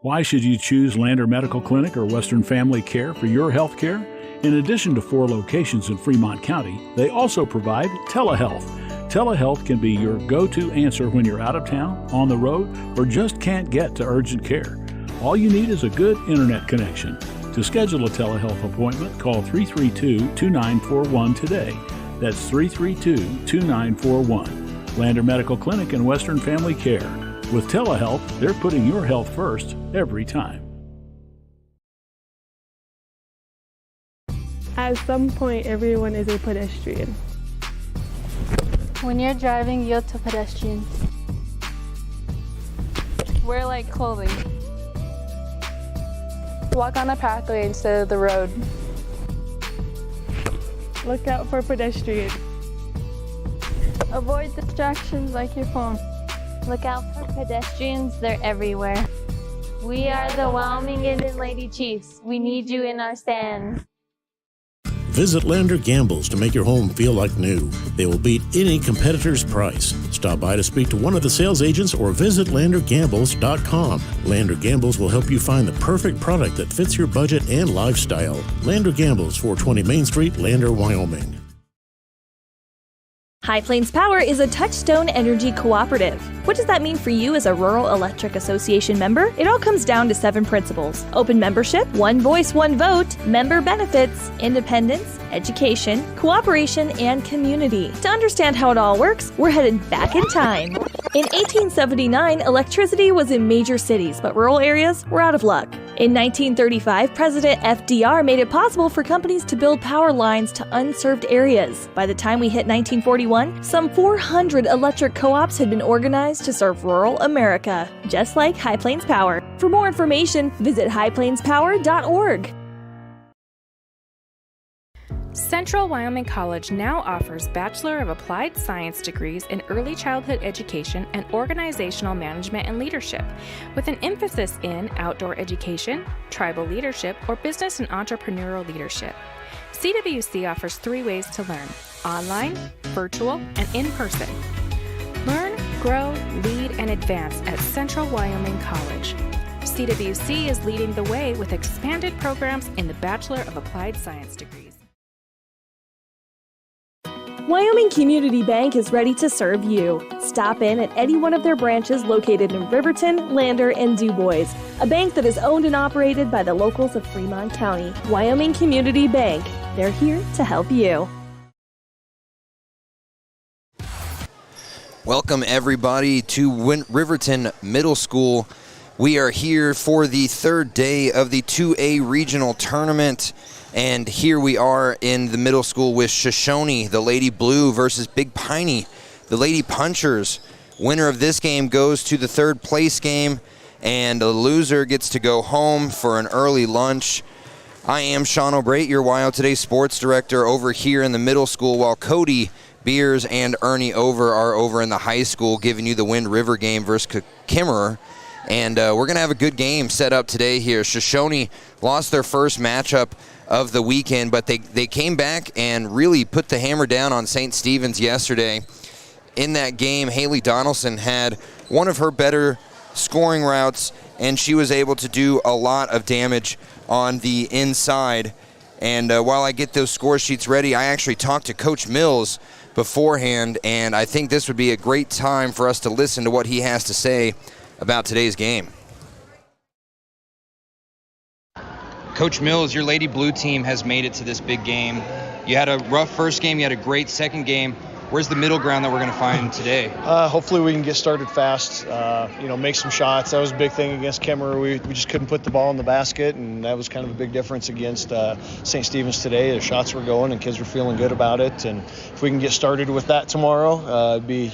Why should you choose Lander Medical Clinic or Western Family Care for your health care? In addition to 4 locations in Fremont County, they also provide telehealth. Telehealth can be your go-to answer when you're out of town, on the road, or just can't get to urgent care. All you need is a good internet connection. To schedule a telehealth appointment, call 332-2941 today. That's 332-2941. Lander Medical Clinic and Western Family Care. With telehealth, they're putting your health first every time. At some point, everyone is a pedestrian. When you're driving, yield to pedestrians. Wear light clothing. Walk on a pathway instead of the road. Look out for pedestrians. Avoid distractions like your phone. Look out for pedestrians, they're everywhere. We are the Wyoming Indian Lady Chiefs. We need you in our stand. Visit Lander Gambles to make your home feel like new. They will beat any competitor's price. Stop by to speak to one of the sales agents or visit LanderGambles.com. Lander Gambles will help you find the perfect product that fits your budget and lifestyle. Lander Gambles, 420 Main Street, Lander, Wyoming. High Plains Power is a Touchstone Energy cooperative. What does that mean for you as a Rural Electric Association member? It all comes down to 7 principles: open membership, one voice, one vote, member benefits, independence, education, cooperation, and community. To understand how it all works, we're headed back in time. In 1879, electricity was in major cities, but rural areas were out of luck. In 1935, President FDR made it possible for companies to build power lines to unserved areas. By the time we hit 1941, some 400 electric co-ops had been organized to serve rural America, just like High Plains Power. For more information, visit highplainspower.org. Central Wyoming College now offers Bachelor of Applied Science degrees in Early Childhood Education and Organizational Management and Leadership, with an emphasis in outdoor education, tribal leadership, or business and entrepreneurial leadership. CWC offers 3 ways to learn: online, virtual, and in person. Learn, grow, lead, and advance at Central Wyoming College. CWC is leading the way with expanded programs in the Bachelor of Applied Science degrees. Wyoming Community Bank is ready to serve you. Stop in at any one of their branches located in Riverton, Lander, and DuBois. A bank that is owned and operated by the locals of Fremont County. Wyoming Community Bank. They're here to help you. Welcome everybody to Riverton Middle School. We are here for the 3rd day of the 2A regional tournament. And here we are in the middle school with Shoshoni, the Lady Blue, versus Big Piney, the Lady Punchers. Winner of this game goes to the 3rd place game, and the loser gets to go home for an early lunch. I am Sean O'Brate, your WyoToday sports director over here in the middle school, while Cody Beers and Ernie Over are over in the high school giving you the Wind River game versus Kimmerer. And we're going to have a good game set up today here. Shoshoni lost their first matchup of the weekend, but they came back and really put the hammer down on St. Stephen's yesterday. In that game, Haley Donaldson had one of her better scoring routes, and she was able to do a lot of damage on the inside. And while I get those score sheets ready, I actually talked to Coach Mills beforehand, and I think this would be a great time for us to listen to what he has to say about today's game. Coach Mills, your Lady Blue team has made it to this big game. You had a rough first game, you had a great second game. Where's the middle ground that we're going to find today? Hopefully we can get started fast, make some shots. That was a big thing against Kimmerer. We just couldn't put the ball in the basket, and that was kind of a big difference against St. Stephen's today. The shots were going and kids were feeling good about it, and if we can get started with that tomorrow, it'd be,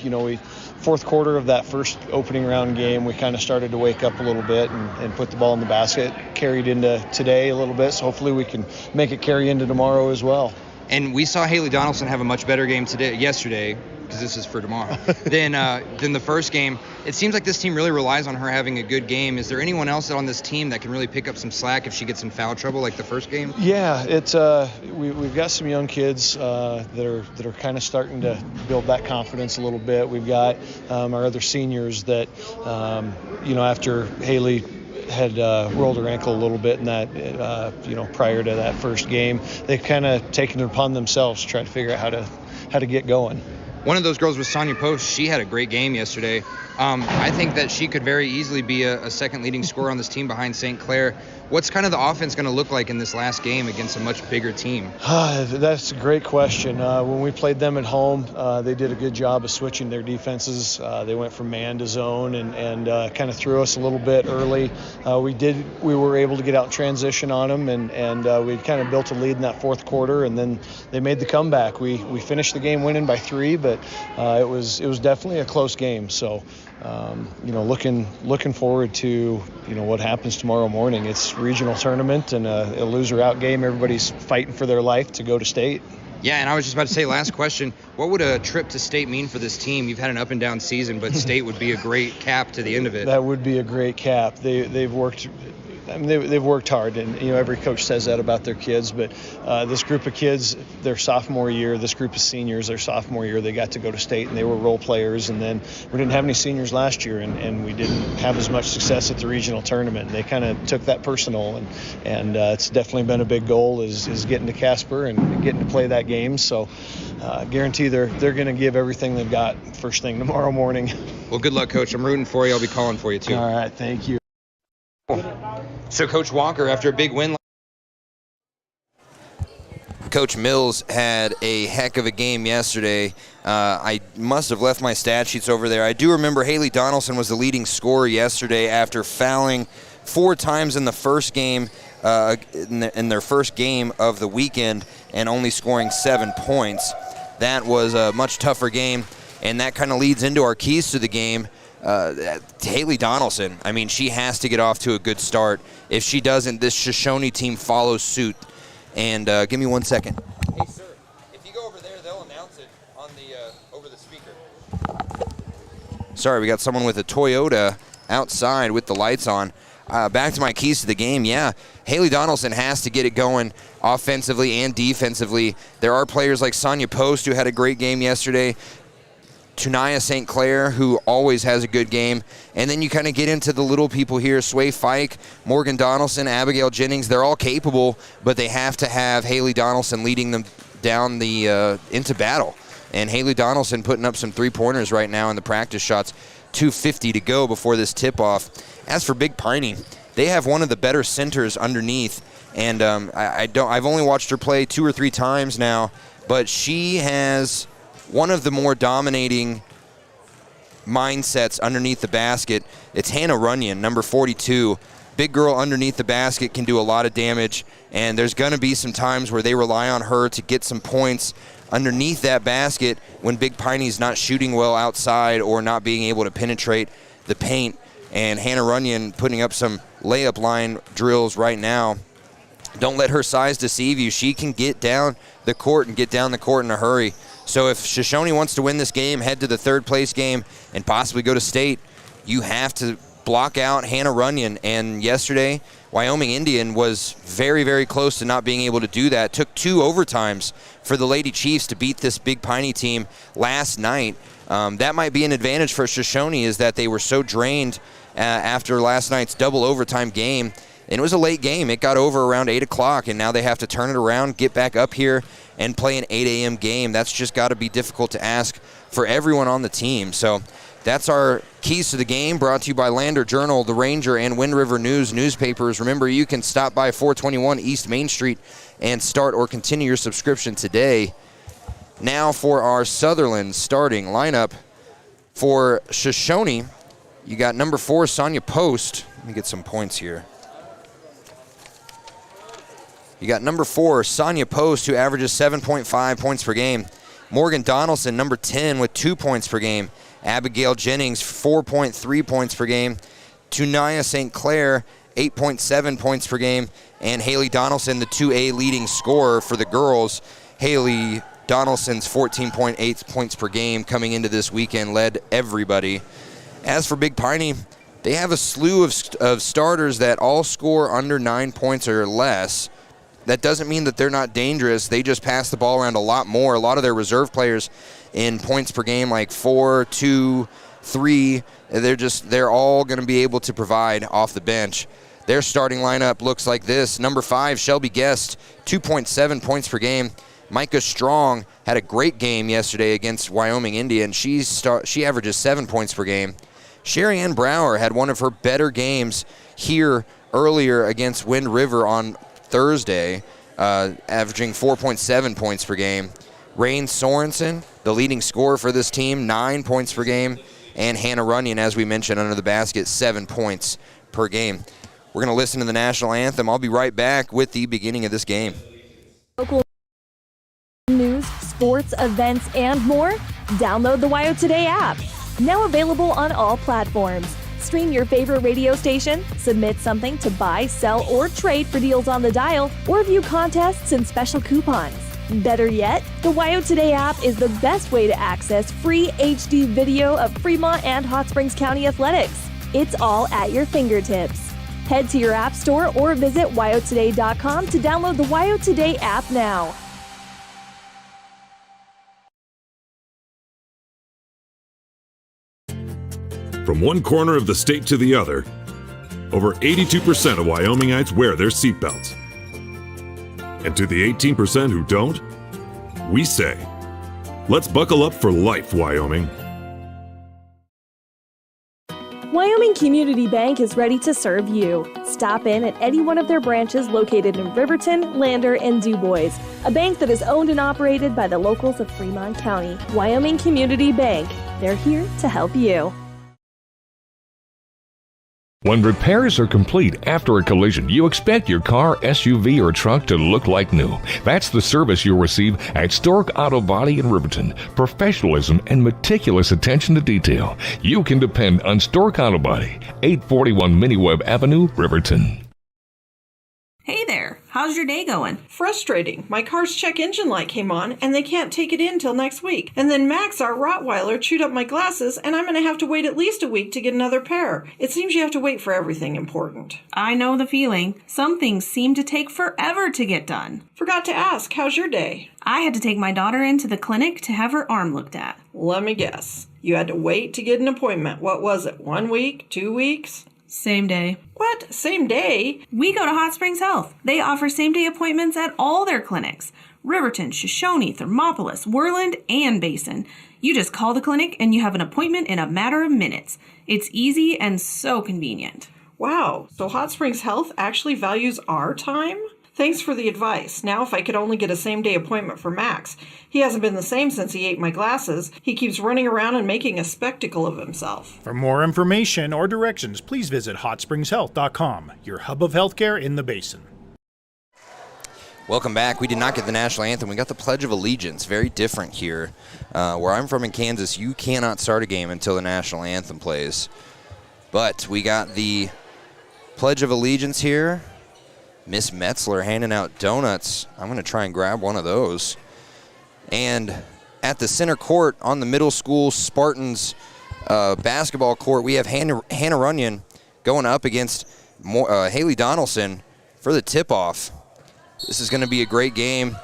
fourth quarter of that first opening round game, we kind of started to wake up a little bit and put the ball in the basket, carried into today a little bit, so hopefully we can make it carry into tomorrow as well. And we saw Haley Donaldson have a much better game yesterday, because this is for tomorrow, than the first game. It seems like this team really relies on her having a good game. Is there anyone else on this team that can really pick up some slack if she gets in foul trouble like the first game? Yeah, we've got some young kids that are kind of starting to build that confidence a little bit. We've got our other seniors that, after Haley had rolled her ankle a little bit in that, prior to that first game. They've kind of taken it upon themselves to try to figure out how to get going. One of those girls was Sonia Post. She had a great game yesterday. I think that she could very easily be a second leading scorer on this team behind St. Clair. What's kind of the offense going to look like in this last game against a much bigger team? That's a great question. When we played them at home, they did a good job of switching their defenses. They went from man to zone and kind of threw us a little bit early. We were able to get out in transition on them, and we kind of built a lead in that fourth quarter, and then they made the comeback. We finished the game winning by 3, but it was definitely a close game. So, looking forward to what happens tomorrow morning. It's regional tournament and a loser out game. Everybody's fighting for their life to go to state. Yeah, and I was just about to say, last question, what would a trip to state mean for this team? You've had an up and down season, but state would be a great cap to the end of it. That would be a great cap. They've worked hard, and every coach says that about their kids, but this group of kids, their sophomore year, this group of seniors, their sophomore year, they got to go to state and they were role players, and then we didn't have any seniors last year, and we didn't have as much success at the regional tournament, and they kind of took that personal, and it's definitely been a big goal is getting to Casper and getting to play that game. So guarantee they're going to give everything they've got first thing tomorrow morning. Well, good luck, Coach. I'm rooting for you. I'll be calling for you too. All right, thank you. So Coach Walker, after a big win. Coach Mills had a heck of a game yesterday. I must have left my stat sheets over there. I do remember Haley Donaldson was the leading scorer yesterday after fouling 4 times in the first game, in their first game of the weekend, and only scoring 7 points. That was a much tougher game, and that kind of leads into our keys to the game. Haley Donaldson, I mean, she has to get off to a good start. If she doesn't, this Shoshoni team follows suit. And give me 1 second. Hey, sir, if you go over there, they'll announce it on the over the speaker. Sorry, we got someone with a Toyota outside with the lights on. Back to my keys to the game. Yeah, Haley Donaldson has to get it going offensively and defensively. There are players like Sonia Post, who had a great game yesterday. Tunaya St. Clair, who always has a good game. And then you kind of get into the little people here, Sway Fike, Morgan Donaldson, Abigail Jennings. They're all capable, but they have to have Haley Donaldson leading them down the into battle. And Haley Donaldson putting up some 3-pointers right now in the practice shots. 2:50 to go before this tip-off. As for Big Piney, they have one of the better centers underneath. And I've only watched her play 2 or 3 times now, but she has one of the more dominating mindsets underneath the basket. It's Hannah Runyon, number 42. Big girl underneath the basket can do a lot of damage, and there's going to be some times where they rely on her to get some points underneath that basket when Big Piney's not shooting well outside or not being able to penetrate the paint. And Hannah Runyon putting up some layup line drills right now. Don't let her size deceive you. She can get down the court and get down the court in a hurry. So if Shoshoni wants to win this game, head to the third-place game, and possibly go to state, you have to block out Hannah Runyon. And yesterday, Wyoming Indian was very, very close to not being able to do that. Took 2 overtimes for the Lady Chiefs to beat this Big Piney team last night. That might be an advantage for Shoshoni, is that they were so drained after last night's double overtime game. And it was a late game. It got over around 8 o'clock, and now they have to turn it around, get back up here, and play an 8 a.m. game. That's just got to be difficult to ask for everyone on the team. So that's our keys to the game, brought to you by Lander Journal, The Ranger, and Wind River News newspapers. Remember, you can stop by 421 East Main Street and start or continue your subscription today. Now for our Sutherland starting lineup. For Shoshoni, you got number 4, Sonia Post. Let me get some points here. You got number 4, Sonia Post, who averages 7.5 points per game. Morgan Donaldson, number 10, with 2 points per game. Abigail Jennings, 4.3 points per game. Tunaya St. Clair, 8.7 points per game. And Haley Donaldson, the 2A leading scorer for the girls. Haley Donaldson's 14.8 points per game coming into this weekend led everybody. As for Big Piney, they have a slew of starters that all score under 9 points or less. That doesn't mean that they're not dangerous. They just pass the ball around a lot more. A lot of their reserve players in points per game, like 4, 2, 3, they're all going to be able to provide off the bench. Their starting lineup looks like this. Number 5, Shelby Guest, 2.7 points per game. Micah Strong had a great game yesterday against Wyoming Indian. She averages 7 points per game. Sherry Ann Brower had one of her better games here earlier against Wind River on Thursday, averaging 4.7 points per game. Rain Sorensen, the leading scorer for this team, 9 points per game. And Hannah Runyon, as we mentioned, under the basket, 7 points per game. We're going to listen to the national anthem. I'll be right back with the beginning of this game. Local news, sports, events, and more? Download the WyoToday app. Now available on all platforms. Stream your favorite radio station, submit something to buy, sell, or trade for deals on the dial, or view contests and special coupons. Better yet, the WyoToday app is the best way to access free HD video of Fremont and Hot Springs County athletics. It's all at your fingertips. Head to your app store or visit WyoToday.com to download the WyoToday app now. From one corner of the state to the other, over 82% of Wyomingites wear their seatbelts. And to the 18% who don't, we say, let's buckle up for life, Wyoming. Wyoming Community Bank is ready to serve you. Stop in at any one of their branches located in Riverton, Lander, and DuBois. A bank that is owned and operated by the locals of Fremont County. Wyoming Community Bank. They're here to help you. When repairs are complete after a collision, you expect your car, SUV, or truck to look like new. That's the service you'll receive at Stork Auto Body in Riverton. Professionalism and meticulous attention to detail. You can depend on Stork Auto Body, 841 Miniweb Avenue, Riverton. Hey there, how's your day going? Frustrating. My car's check engine light came on and they can't take it in till next week. And then Max, our Rottweiler, chewed up my glasses and I'm going to have to wait at least a week to get another pair. It seems you have to wait for everything important. I know the feeling. Some things seem to take forever to get done. Forgot to ask, how's your day? I had to take my daughter into the clinic to have her arm looked at. Let me guess. You had to wait to get an appointment. What was it, 1 week, 2 weeks? Same day. What? Same day? We go to Hot Springs Health. They offer same-day appointments at all their clinics. Riverton, Shoshoni, Thermopolis, Worland, and Basin. You just call the clinic and you have an appointment in a matter of minutes. It's easy and so convenient. Wow, so Hot Springs Health actually values our time? Thanks for the advice. Now if I could only get a same-day appointment for Max. He hasn't been the same since he ate my glasses. He keeps running around and making a spectacle of himself. For more information or directions, please visit hotspringshealth.com, your hub of healthcare in the Basin. Welcome back. We did not get the national anthem. We got the Pledge of Allegiance. Very different here. Where I'm from in Kansas, you cannot start a game until the national anthem plays. But we got the Pledge of Allegiance here. Miss Metzler handing out donuts. I'm going to try and grab one of those. And at the center court on the middle school Spartans basketball court, we have Hannah Runyon going up against Haley Donaldson for the tip-off. This is going to be a great game.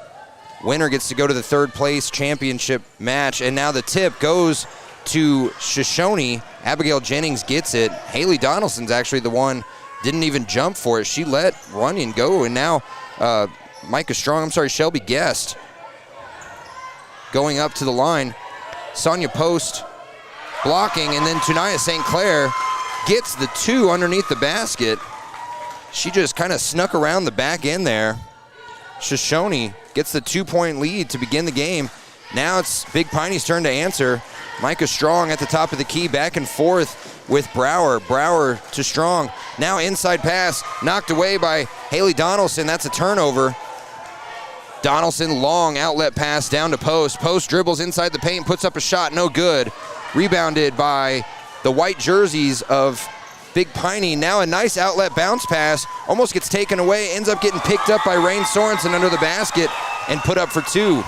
Winner gets to go to the third place championship match. And now the tip goes to Shoshoni. Abigail Jennings gets it. Haley Donaldson's actually the one didn't even jump for it. She let Runyon go, and now Shelby Guest going up to the line. Sonia Post blocking, and then Tunaya St. Clair gets the two underneath the basket. She just kind of snuck around the back end there. Shoshoni gets the 2-point lead to begin the game. Now it's Big Piney's turn to answer. Micah Strong at the top of the key, back and forth with Brower. Brower to Strong. Now inside pass, knocked away by Haley Donaldson. That's a turnover. Donaldson, long outlet pass down to Post. Post dribbles inside the paint, puts up a shot, no good. Rebounded by the white jerseys of Big Piney. Now a nice outlet bounce pass, almost gets taken away, ends up getting picked up by Rain Sorensen under the basket and put up for two.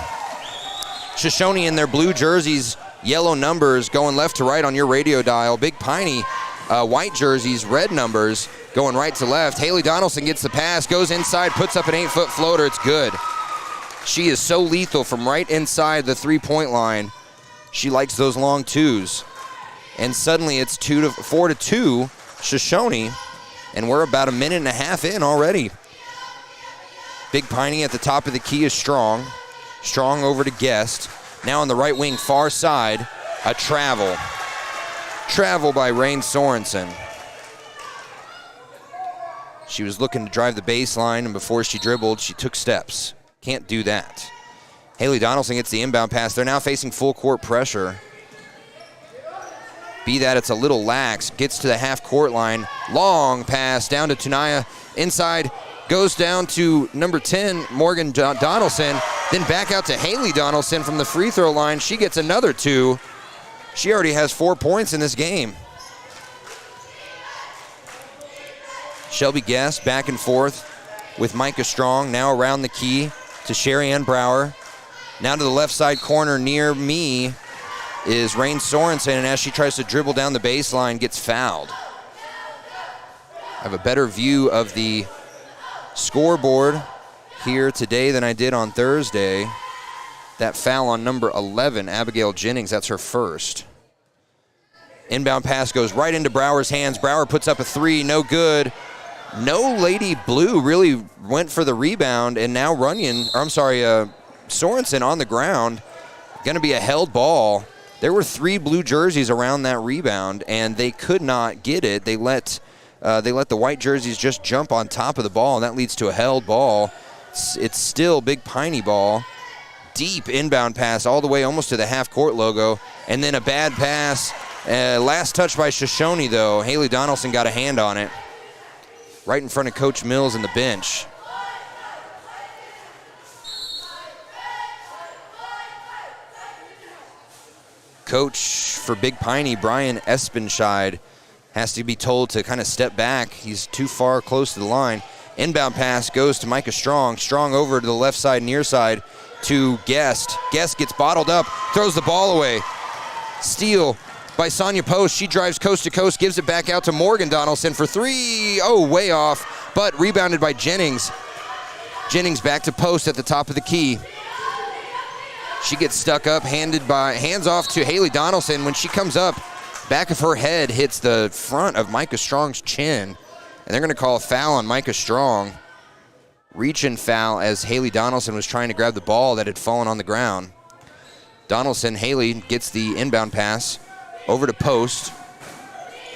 Shoshoni in their blue jerseys, yellow numbers going left to right on your radio dial. Big Piney, white jerseys, red numbers going right to left. Haley Donaldson gets the pass, goes inside, puts up an 8-foot floater. It's good. She is so lethal from right inside the three-point line. She likes those long twos. And suddenly it's 4-2. Shoshoni and we're about a minute and a half in already. Big Piney at the top of the key is Strong. Strong over to Guest. Now on the right wing, far side, a travel. Travel by Rain Sorensen. She was looking to drive the baseline, and before she dribbled, she took steps. Can't do that. Haley Donaldson gets the inbound pass. They're now facing full court pressure. Be that it's a little lax. Gets to the half court line. Long pass down to Tunaya. Inside, goes down to number 10, Morgan Donaldson. Then back out to Haley Donaldson from the free throw line. She gets another 2. She already has 4 points in this game. Shelby Guest back and forth with Micah Strong. Now around the key to Sherry Ann Brower. Now to the left side corner near me is Rain Sorensen, and as she tries to dribble down the baseline, gets fouled. I have a better view of the scoreboard here today than I did on Thursday. That foul on number 11, Abigail Jennings, that's her first. Inbound pass goes right into Brower's hands. Brower puts up a 3, no good. No Lady Blue really went for the rebound, and now Sorensen on the ground. Gonna be a held ball. There were 3 blue jerseys around that rebound, and they could not get it. They let the white jerseys just jump on top of the ball, and that leads to a held ball. It's still Big Piney ball. Deep inbound pass all the way almost to the half-court logo, and then a bad pass. Last touch by Shoshoni, though. Haley Donaldson got a hand on it. Right in front of Coach Mills and the bench. Coach for Big Piney, Brian Espenscheid, has to be told to kind of step back. He's too far close to the line. Inbound pass goes to Micah Strong. Strong over to the left side, near side to Guest. Guest gets bottled up, throws the ball away. Steal by Sonia Post. She drives coast to coast, gives it back out to Morgan Donaldson for 3. Oh, way off, but rebounded by Jennings. Jennings back to Post at the top of the key. She gets stuck up, hands off to Haley Donaldson. When she comes up, back of her head hits the front of Micah Strong's chin. And they're going to call a foul on Micah Strong. Reach and foul as Haley Donaldson was trying to grab the ball that had fallen on the ground. Haley gets the inbound pass over to Post.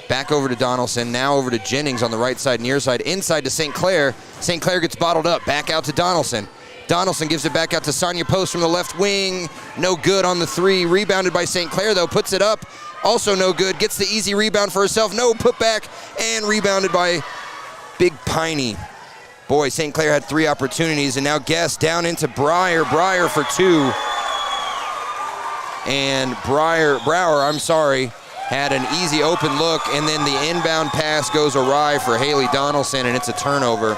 Back over to Donaldson, now over to Jennings on the right side, near side, inside to St. Clair. St. Clair gets bottled up, back out to Donaldson. Donaldson gives it back out to Sonia Post from the left wing. No good on the 3. Rebounded by St. Clair, though. Puts it up. Also no good. Gets the easy rebound for herself. No putback. And rebounded by Big Piney. Boy, St. Clair had 3 opportunities. And now Guest down into Breyer. Breyer for 2. And Brower, had an easy open look. And then the inbound pass goes awry for Haley Donaldson. And it's a turnover.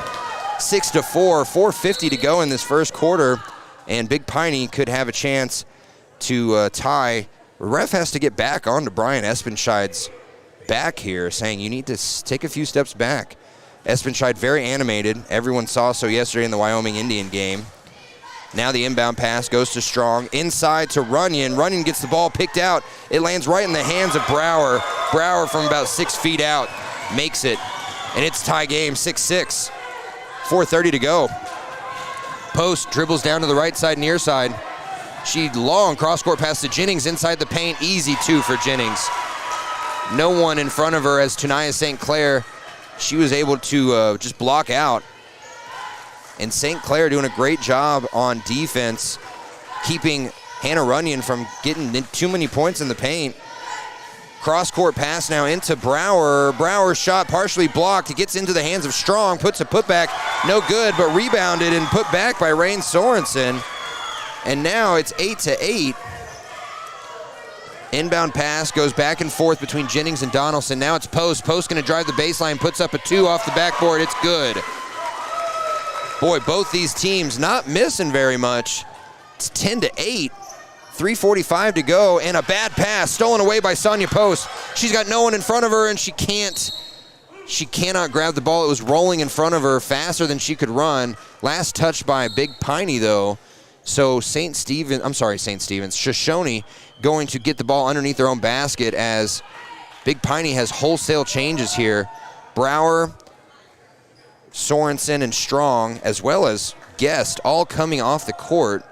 6-4, 4:50 to go in this first quarter, and Big Piney could have a chance to tie. The ref has to get back onto Brian Espenscheid's back here, saying you need to take a few steps back. Espenscheid very animated. Everyone saw so yesterday in the Wyoming Indian game. Now the inbound pass goes to Strong. Inside to Runyon. Runyon gets the ball picked out. It lands right in the hands of Brower. Brower from about 6 feet out makes it, and it's tie game, 6-6. 4:30 to go. Post dribbles down to the right side, near side. She long cross-court pass to Jennings inside the paint. Easy 2 for Jennings. No one in front of her as Tunaya St. Clair. She was able to just block out. And St. Clair doing a great job on defense, keeping Hannah Runyon from getting too many points in the paint. Cross-court pass now into Brower. Brower's shot partially blocked. It gets into the hands of Strong, puts a putback. No good, but rebounded and put back by Rain Sorensen. And now it's 8-8. Inbound pass goes back and forth between Jennings and Donaldson. Now it's Post. Post going to drive the baseline, puts up a 2 off the backboard. It's good. Boy, both these teams not missing very much. It's 10-8. 3:45 to go, and a bad pass stolen away by Sonia Post. She's got no one in front of her, and she cannot grab the ball. It was rolling in front of her faster than she could run. Last touch by Big Piney, though. So Shoshoni going to get the ball underneath their own basket as Big Piney has wholesale changes here. Brower Sorensen and Strong, as well as Guest, all coming off the court.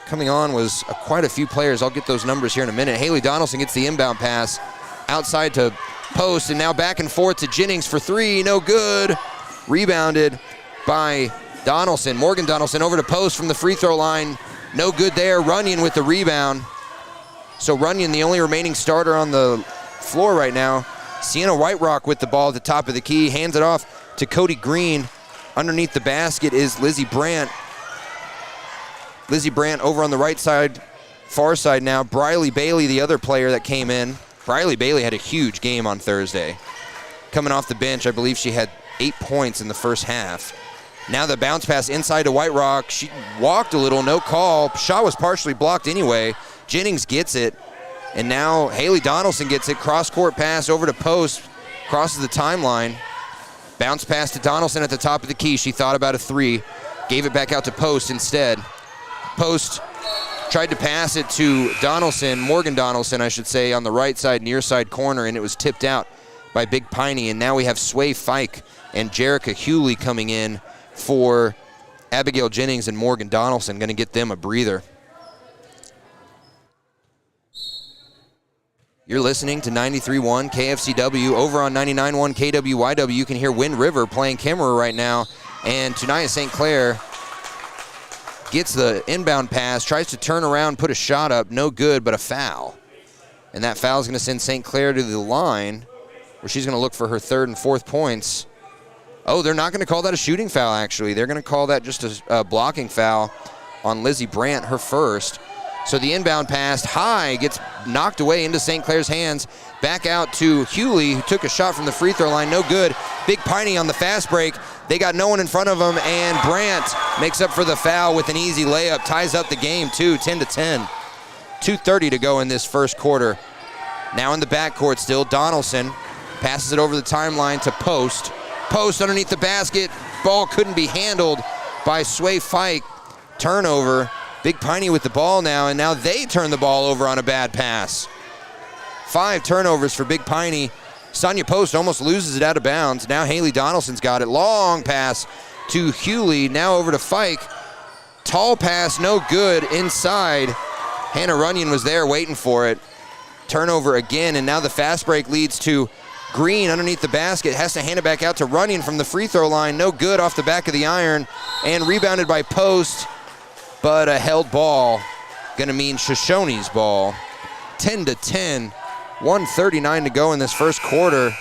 Coming on was quite a few players. I'll get those numbers here in a minute. Haley Donaldson gets the inbound pass outside to Post, and now back and forth to Jennings for three. No good. Rebounded by Donaldson. Morgan Donaldson over to Post from the free throw line. No good there. Runyon with the rebound. So Runyon, the only remaining starter on the floor right now. Sienna White Rock with the ball at the top of the key. Hands it off to Cody Green. Underneath the basket is Lizzie Brandt. Lizzie Brandt over on the right side, far side now. Briley Bailey, the other player that came in. Briley Bailey had a huge game on Thursday. Coming off the bench, I believe she had 8 points in the first half. Now the bounce pass inside to White Rock. She walked a little, no call. Shot was partially blocked anyway. Jennings gets it. And now Haley Donaldson gets it. Cross-court pass over to Post. Crosses the timeline. Bounce pass to Donaldson at the top of the key. She thought about a three. Gave it back out to Post instead. Post tried to pass it to Donaldson, Morgan Donaldson, I should say, on the right side, near side corner, and it was tipped out by Big Piney. And now we have Sway Fike and Jerica Hewley coming in for Abigail Jennings and Morgan Donaldson. Going to get them a breather. You're listening to 93.1 KFCW. Over on 99.1 KWYW, you can hear Wind River playing Kemmerer right now. And Tunaya St. Clair gets the inbound pass, tries to turn around, put a shot up. No good, but a foul. And that foul is going to send St. Clair to the line, where she's going to look for her third and fourth points. Oh, they're not going to call that a shooting foul, actually. They're going to call that just a blocking foul on Lizzie Brandt, her first. So the inbound pass high gets knocked away into St. Clair's hands. Back out to Hewley, who took a shot from the free throw line. No good. Big Piney on the fast break. They got no one in front of them, and Brandt makes up for the foul with an easy layup. Ties up the game, too, 10-10. 2:30 to go in this first quarter. Now in the backcourt still, Donaldson passes it over the timeline to Post. Post underneath the basket. Ball couldn't be handled by Sway Fike. Turnover. Big Piney with the ball now, and now they turn the ball over on a bad pass. 5 turnovers for Big Piney. Sonia Post almost loses it out of bounds. Now Haley Donaldson's got it. Long pass to Hewley. Now over to Fike. Tall pass, no good inside. Hannah Runyon was there waiting for it. Turnover again, and now the fast break leads to Green underneath the basket. Has to hand it back out to Runyon from the free throw line. No good off the back of the iron, and rebounded by Post. But a held ball, gonna mean Shoshoni's ball. 10-10, 1:39 to go in this first quarter.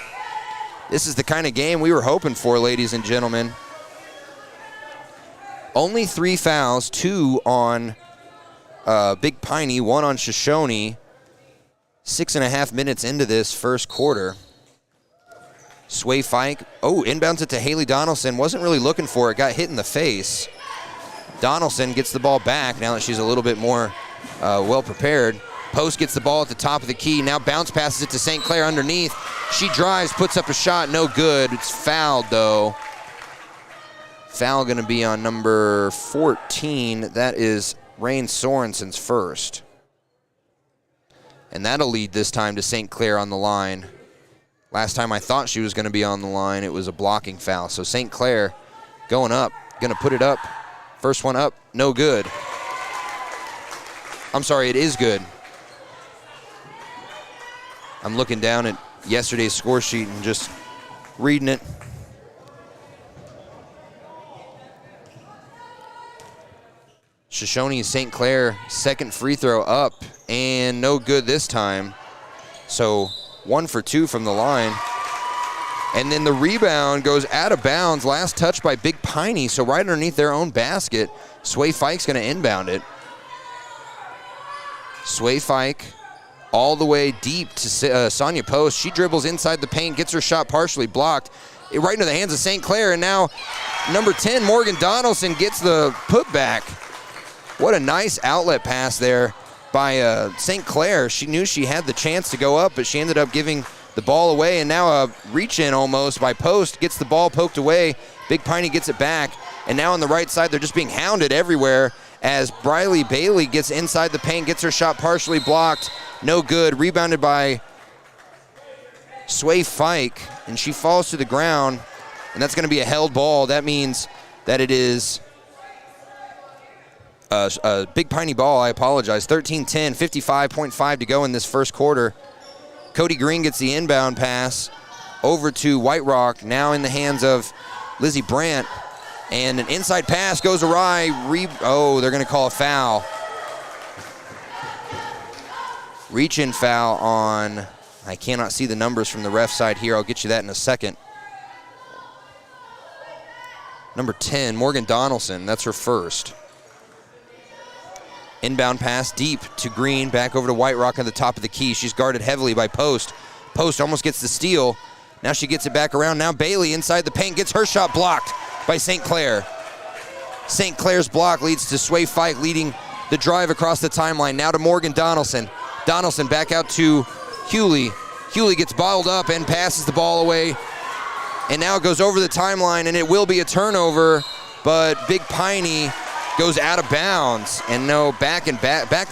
This is the kind of game we were hoping for, ladies and gentlemen. Only 3 fouls, 2 on Big Piney, 1 on Shoshoni. 6.5 minutes into this first quarter. Sway Fike, inbounds it to Haley Donaldson. Wasn't really looking for it, got hit in the face. Donaldson gets the ball back now that she's a little bit more well prepared. Post gets the ball at the top of the key. Now bounce passes it to St. Clair underneath. She drives, puts up a shot, no good. It's fouled though. Foul going to be on number 14. That is Rain Sorensen's first. And that'll lead this time to St. Clair on the line. Last time I thought she was going to be on the line, it was a blocking foul. So St. Clair going up, going to put it up. First one up, no good. I'm sorry, it is good. I'm looking down at yesterday's score sheet and just reading it. Shoshoni St. Clair, second free throw up, and no good this time. So 1 for 2 from the line. And then the rebound goes out of bounds. Last touch by Big Piney, so right underneath their own basket. Sway Fike's going to inbound it. Sway Fike all the way deep to Sonia Post. She dribbles inside the paint, gets her shot partially blocked. Right into the hands of St. Clair, and now number 10, Morgan Donaldson, gets the putback. What a nice outlet pass there by St. Clair. She knew she had the chance to go up, but she ended up giving the ball away, and now a reach-in almost by Post. Gets the ball poked away. Big Piney gets it back, and now on the right side, they're just being hounded everywhere as Briley Bailey gets inside the paint, gets her shot partially blocked. No good. Rebounded by Sway Fike, and she falls to the ground. and that's going to be a held ball. That means that it is a Big Piney ball. I apologize. 13-10, 55.5 to go in this first quarter. Cody Green gets the inbound pass over to White Rock, now in the hands of Lizzie Brandt. And an inside pass goes awry. They're going to call a foul. Reach-in foul on, I cannot see the numbers from the ref side here. I'll get you that in a second. Number 10, Morgan Donaldson. That's her first. Inbound pass deep to Green, back over to White Rock at the top of the key. She's guarded heavily by Post. Post almost gets the steal. Now she gets it back around. Now Bailey inside the paint gets her shot blocked by St. Clair. St. Clair's block leads to Sway Fike leading the drive across the timeline. Now to Morgan Donaldson. Donaldson back out to Hewley. Hewley gets bottled up and passes the ball away. And now it goes over the timeline, and it will be a turnover, but Big Piney goes out of bounds. And no, back-to-back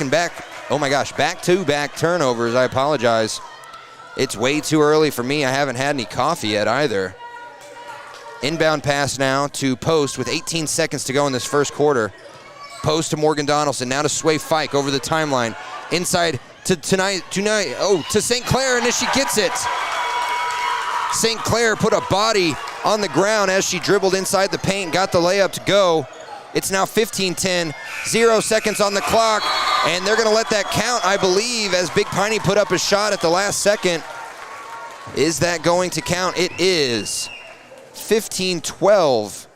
turnovers. I apologize. It's way too early for me. I haven't had any coffee yet either. Inbound pass now to Post with 18 seconds to go in this first quarter. Post to Morgan Donaldson, now to Sway Fike over the timeline. Inside to St. Clair, and as she gets it. St. Clair put a body on the ground as she dribbled inside the paint, got the layup to go. It's now 15-10, 0 seconds on the clock, and they're going to let that count, I believe, as Big Piney put up a shot at the last second. Is that going to count? It is. 15-12.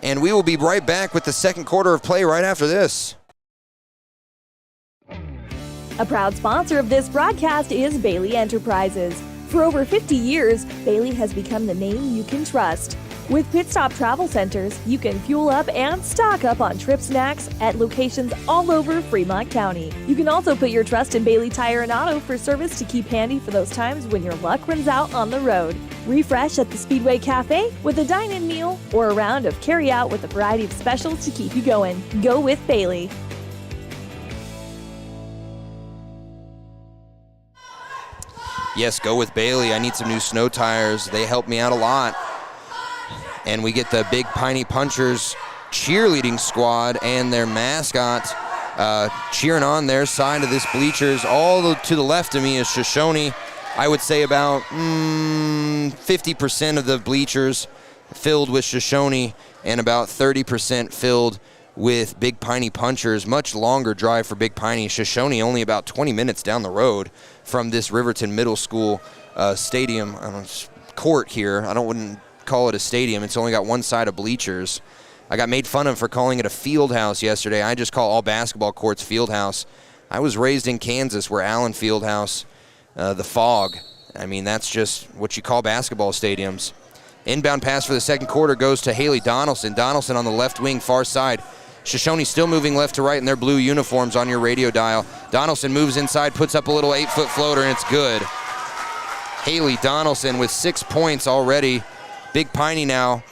And we will be right back with the second quarter of play right after this. A proud sponsor of this broadcast is Bailey Enterprises. For over 50 years, Bailey has become the name you can trust. With Pit Stop Travel Centers, you can fuel up and stock up on trip snacks at locations all over Fremont County. You can also put your trust in Bailey Tire and Auto for service to keep handy for those times when your luck runs out on the road. Refresh at the Speedway Cafe with a dine-in meal or a round of carry-out with a variety of specials to keep you going. Go with Bailey. Yes, go with Bailey. I need some new snow tires. They help me out a lot. And we get the Big Piney Punchers cheerleading squad and their mascot cheering on their side of this bleachers. All to the left of me is Shoshoni. I would say about 50% of the bleachers filled with Shoshoni and about 30% filled with Big Piney Punchers. Much longer drive for Big Piney. Shoshoni only about 20 minutes down the road from this Riverton Middle School stadium court here. I wouldn't call it a stadium. It's only got one side of bleachers. I got made fun of for calling it a field house yesterday. I just call all basketball courts field house. I was raised in Kansas where Allen Fieldhouse, the Fog. I mean, that's just what you call basketball stadiums. Inbound pass for the second quarter goes to Haley Donaldson. Donaldson on the left wing, far side. Shoshone still moving left to right in their blue uniforms on your radio dial. Donaldson moves inside, puts up a little 8-foot floater, and it's good. Haley Donaldson with 6 points already. Big Piney now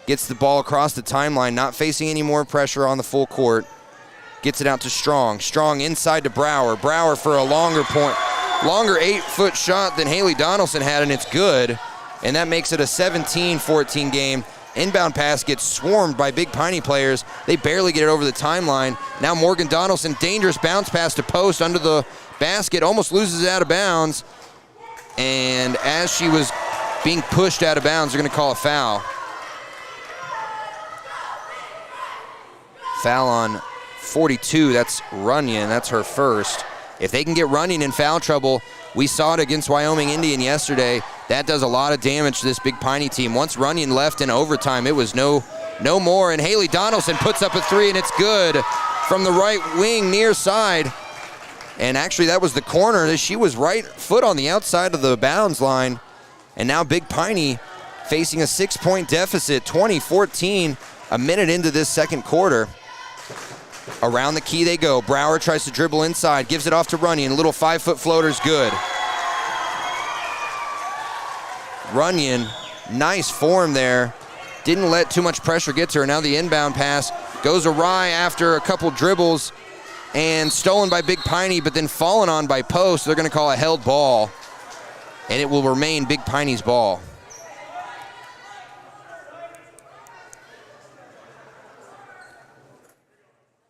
gets the ball across the timeline, not facing any more pressure on the full court. Gets it out to Strong. Strong inside to Brower. Brower for a longer 8-foot shot than Haley Donaldson had, and it's good. And that makes it a 17-14 game. Inbound pass gets swarmed by Big Piney players. They barely get it over the timeline. Now Morgan Donaldson, dangerous bounce pass to Post under the basket, almost loses it out of bounds. And as she was being pushed out of bounds, they're going to call a foul. Foul on 42, that's Runyon, that's her first. If they can get Runyon in foul trouble, we saw it against Wyoming Indian yesterday. That does a lot of damage to this Big Piney team. Once Runyon left in overtime, it was no more. And Haley Donaldson puts up a three, and it's good from the right wing near side. And actually, that was the corner. She was right foot on the outside of the bounds line. And now Big Piney facing a 6-point deficit, 20-14, a minute into this second quarter. Around the key they go. Brower tries to dribble inside, gives it off to Runyon. Little 5-foot floater's good. Runyon, nice form there. Didn't let too much pressure get to her. Now the inbound pass goes awry after a couple dribbles and stolen by Big Piney, but then fallen on by Post. They're going to call a held ball, and it will remain Big Piney's ball.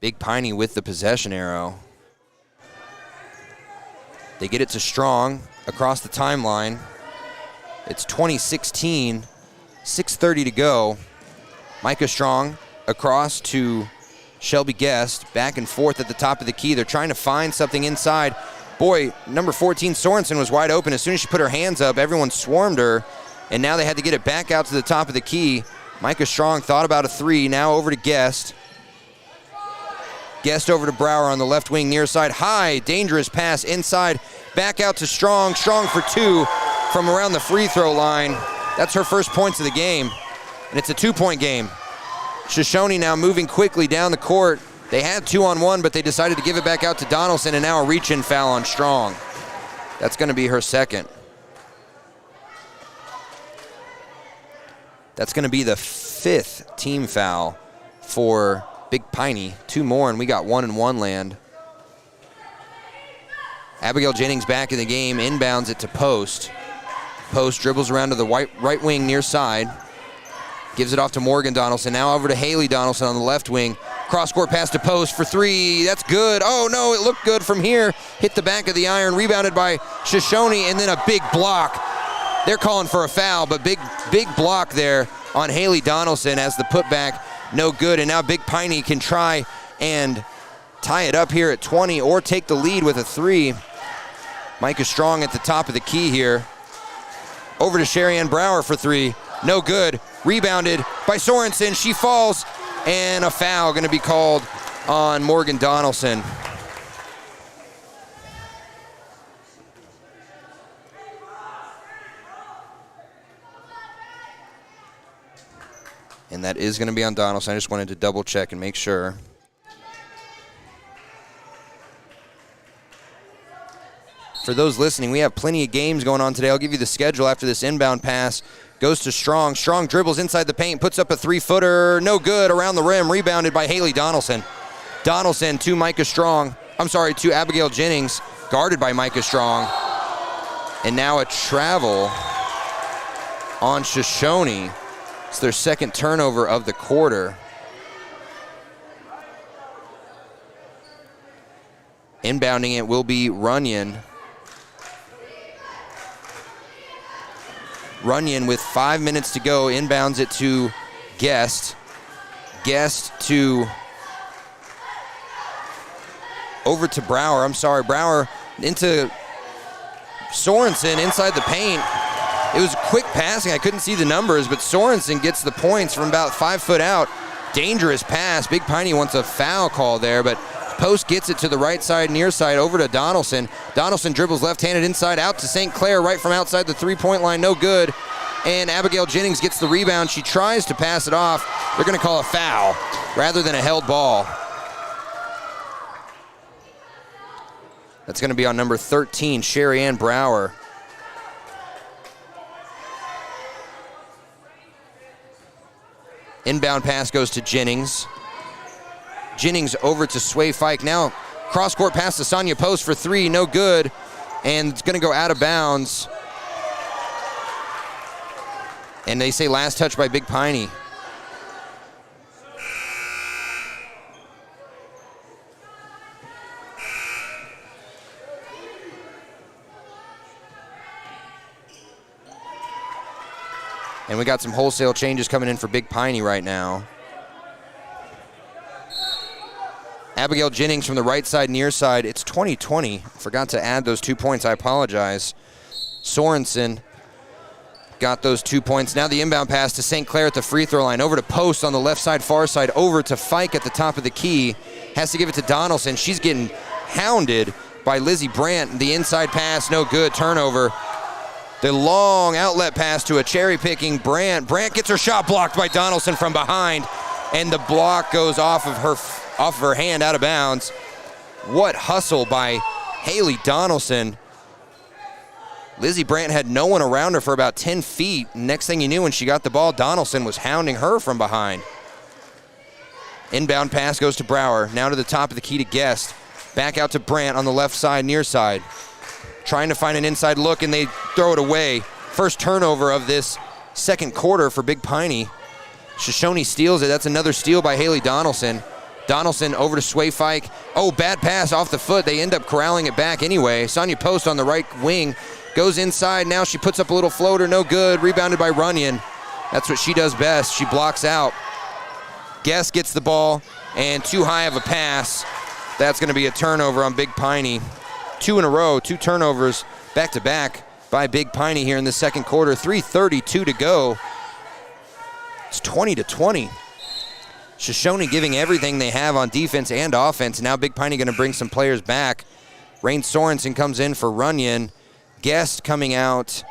Big Piney with the possession arrow. They get it to Strong across the timeline. It's 20-16, 6:30 to go. Micah Strong across to Shelby Guest, back and forth at the top of the key. They're trying to find something inside. Boy, number 14, Sorensen, was wide open. As soon as she put her hands up, everyone swarmed her, and now they had to get it back out to the top of the key. Micah Strong thought about a three, now over to Guest. Guest over to Brower on the left wing near side. High, dangerous pass inside, back out to Strong. Strong for two from around the free throw line. That's her first points of the game, and it's a 2-point game. Shoshoni now moving quickly down the court. They had 2-on-1, but they decided to give it back out to Donaldson, and now a reach-in foul on Strong. That's going to be her second. That's going to be the 5th team foul for Big Piney. 2 more, and we got 1-and-1 land. Abigail Jennings back in the game, inbounds it to Post. Post dribbles around to the right wing near side. Gives it off to Morgan Donaldson. Now over to Haley Donaldson on the left wing. Cross-court pass to Post for three. That's good. Oh, no, it looked good from here. Hit the back of the iron. Rebounded by Shoshoni, and then a big block. They're calling for a foul, but big block there on Haley Donaldson as the putback. No good, and now Big Piney can try and tie it up here at 20 or take the lead with a three. Micah Strong at the top of the key here. Over to Sherry-Ann Brower for three. No good. Rebounded by Sorensen. She falls, and a foul going to be called on Morgan Donaldson. And that is going to be on Donaldson. I just wanted to double check and make sure. For those listening, we have plenty of games going on today. I'll give you the schedule after this inbound pass. Goes to Strong. Strong dribbles inside the paint, puts up a three-footer. No good, around the rim, rebounded by Haley Donaldson. Donaldson to Micah Strong. To Abigail Jennings, guarded by Micah Strong. And now a travel on Shoshoni. It's their second turnover of the quarter. Inbounding it will be Runyon. Runyon with 5 minutes to go, inbounds it to Guest. Guest to over to Brower. Brower into Sorensen inside the paint. It was quick passing. I couldn't see the numbers, but Sorensen gets the points from about 5 foot out. Dangerous pass. Big Piney wants a foul call there, but Post gets it to the right side, near side, over to Donaldson. Donaldson dribbles left-handed inside, out to St. Clair, right from outside the three-point line, no good. And Abigail Jennings gets the rebound. She tries to pass it off. They're going to call a foul rather than a held ball. That's going to be on number 13, Sherry-Ann Brower. Inbound pass goes to Jennings. Jennings over to Sway Fike. Now cross-court pass to Sonia Post for three, no good. And it's going to go out of bounds. And they say last touch by Big Piney. And we got some wholesale changes coming in for Big Piney right now. Abigail Jennings from the right side, near side. It's 20-20. Forgot to add those 2 points. I apologize. Sorensen got those 2 points. Now the inbound pass to St. Clair at the free throw line. Over to Post on the left side, far side. Over to Fike at the top of the key. Has to give it to Donaldson. She's getting hounded by Lizzie Brandt. The inside pass, no good. Turnover. The long outlet pass to a cherry-picking Brandt. Brandt gets her shot blocked by Donaldson from behind, and the block goes off of her hand, out of bounds. What hustle by Haley Donaldson. Lizzie Brandt had no one around her for about 10 feet. Next thing you knew, when she got the ball, Donaldson was hounding her from behind. Inbound pass goes to Brower. Now to the top of the key to Guest. Back out to Brandt on the left side, near side. Trying to find an inside look, and they throw it away. First turnover of this second quarter for Big Piney. Shoshoni steals it. That's another steal by Haley Donaldson. Donaldson over to Sway Fike. Oh, bad pass off the foot. They end up corralling it back anyway. Sonia Post on the right wing. Goes inside. Now she puts up a little floater. No good. Rebounded by Runyon. That's what she does best. She blocks out. Guest gets the ball, and too high of a pass. That's going to be a turnover on Big Piney. 2 in a row, 2 turnovers back-to-back by Big Piney here in the second quarter. 3:32 to go. It's 20-20. Shoshoni giving everything they have on defense and offense. Now Big Piney going to bring some players back. Rain Sorensen comes in for Runyon. Guest coming out.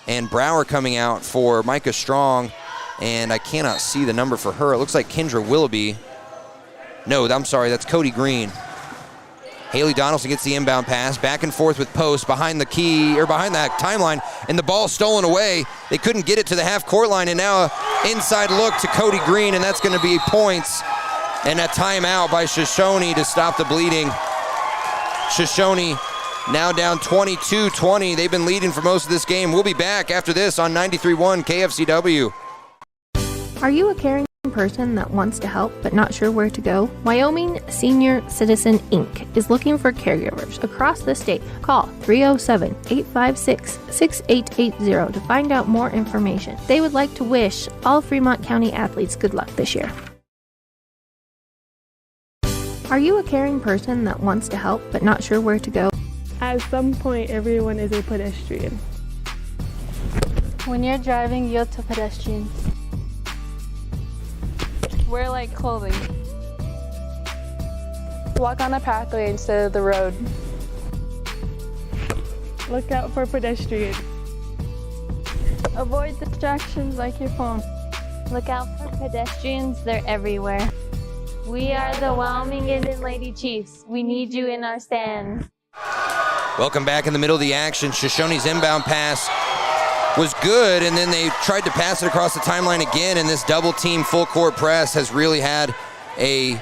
And Brower coming out for Micah Strong. And I cannot see the number for her. It looks like Kendra Willoughby. No, I'm sorry, that's Cody Green. Haley Donaldson gets the inbound pass, back and forth with Post behind the timeline, and the ball stolen away. They couldn't get it to the half-court line, and now an inside look to Cody Green, and that's going to be points. And a timeout by Shoshoni to stop the bleeding. Shoshoni now down 22-20. They've been leading for most of this game. We'll be back after this on 93.1 KFCW. Are you a caring person that wants to help but not sure where to go? Wyoming Senior Citizen Inc. is looking for caregivers across the state. Call 307-856-6880 to find out more information. They would like to wish all Fremont County athletes good luck this year. Are you a caring person that wants to help but not sure where to go? At some point, everyone is a pedestrian. When you're driving, yield to pedestrians. Wear light clothing. Walk on a pathway instead of the road. Look out for pedestrians. Avoid distractions like your phone. Look out for pedestrians, they're everywhere. We are the Wyoming Indian Lady Chiefs. We need you in our stand. Welcome back in the middle of the action. Shoshoni's inbound pass was good, and then they tried to pass it across the timeline again, and this double team full court press has really had a